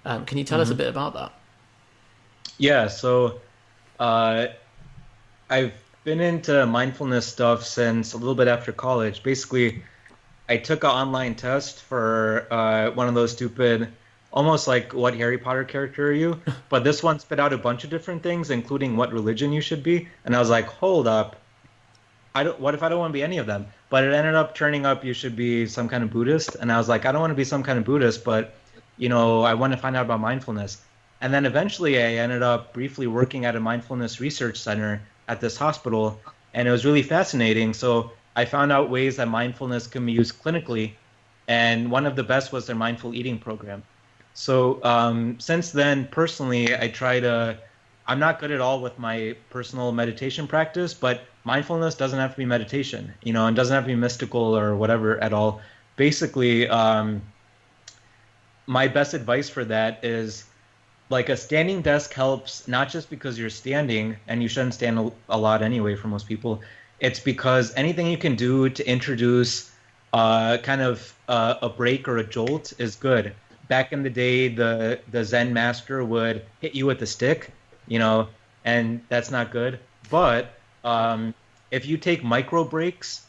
Can you tell us a bit about that? Yeah, so I've been into mindfulness stuff since a little bit after college. Basically, I took an online test for one of those stupid, almost like what Harry Potter character are you? But this one spit out a bunch of different things, including what religion you should be. And I was like, hold up. What if I don't want to be any of them? But it ended up turning up you should be some kind of Buddhist. And I was like, I don't want to be some kind of Buddhist, but, I want to find out about mindfulness. And then eventually I ended up briefly working at a mindfulness research center at this hospital. And it was really fascinating. So I found out ways that mindfulness can be used clinically. And one of the best was their mindful eating program. So since then, personally, I'm not good at all with my personal meditation practice, but mindfulness doesn't have to be meditation, and doesn't have to be mystical or whatever at all. Basically, my best advice for that is, like, a standing desk helps not just because you're standing, and you shouldn't stand a lot anyway for most people. It's because anything you can do to introduce kind of a break or a jolt is good. Back in the day, the Zen master would hit you with a stick, and that's not good. But if you take micro breaks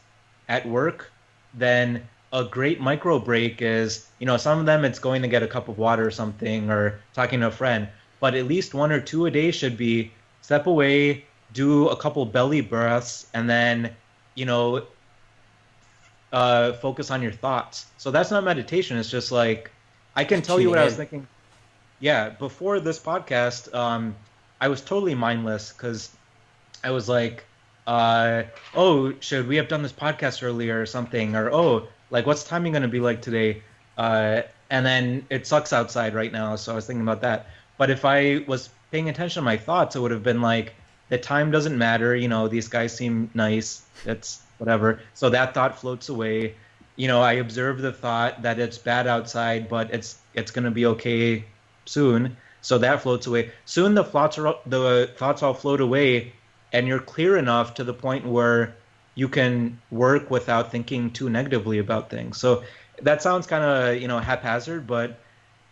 at work, then a great micro break is, some of them it's going to get a cup of water or something, or talking to a friend. But at least 1 or 2 a day should be step away, do a couple belly breaths, and then, focus on your thoughts. So that's not meditation. It's just like, I can tell you what I was thinking. Yeah, before this podcast, I was totally mindless because I was like, should we have done this podcast earlier or something? Or, what's timing going to be like today? And then it sucks outside right now, so I was thinking about that. But if I was paying attention to my thoughts, it would have been like, the time doesn't matter. These guys seem nice. That's whatever. So that thought floats away. I observe the thought that it's bad outside, but it's going to be okay soon. So that floats away. Soon the thoughts all float away, and you're clear enough to the point where you can work without thinking too negatively about things. So that sounds kind of, haphazard, but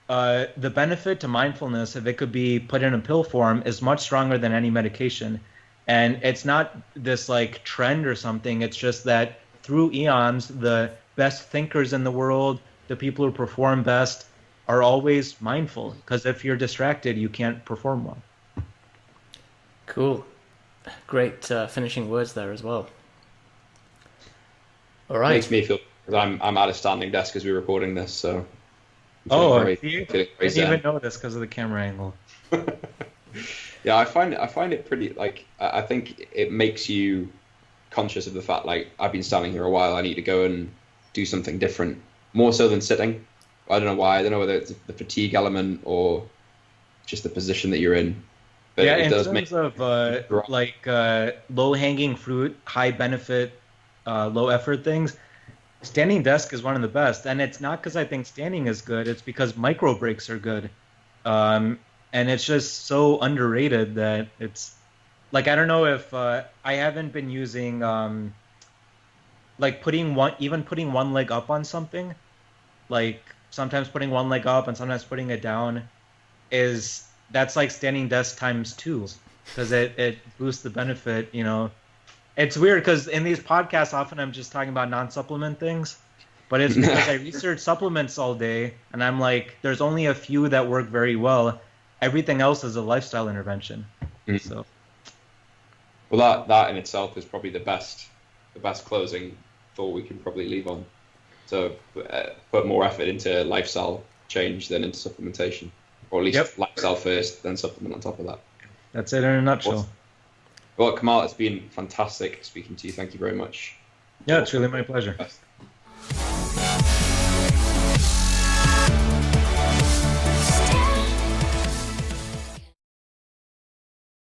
the benefit to mindfulness, if it could be put in a pill form, is much stronger than any medication. And it's not this like trend or something. It's just that through eons, the best thinkers in the world, the people who perform best, are always mindful, because if you're distracted, you can't perform well. Cool. Great finishing words there as well. All right. Makes me feel, because I'm at a standing desk as we're recording this, so. I didn't even notice because of the camera angle. Yeah, I find it pretty, like, I think it makes you conscious of the fact, like, I've been standing here a while, I need to go and do something different, more so than sitting. I don't know why. I don't know whether it's the fatigue element or just the position that you're in. But yeah, it does in terms of low-hanging fruit, high-benefit, low-effort things, standing desk is one of the best. And it's not because I think standing is good. It's because micro breaks are good. And it's just so underrated that it's... Like, I don't know if... I haven't been using... putting one leg up on something, like sometimes putting one leg up and sometimes putting it down, is that's like standing desk times 2, because it boosts the benefit. It's weird because in these podcasts often I'm just talking about non-supplement things, but it's because I research supplements all day, and I'm like, there's only a few that work very well. Everything else is a lifestyle intervention. So, well, that in itself is probably the best closing thought we can probably leave on. So put more effort into lifestyle change than into supplementation, or at least lifestyle first, then supplement on top of that. That's it in a nutshell. Awesome. Well, Kamal, it's been fantastic speaking to you. Thank you very much. Yeah, it's really my pleasure.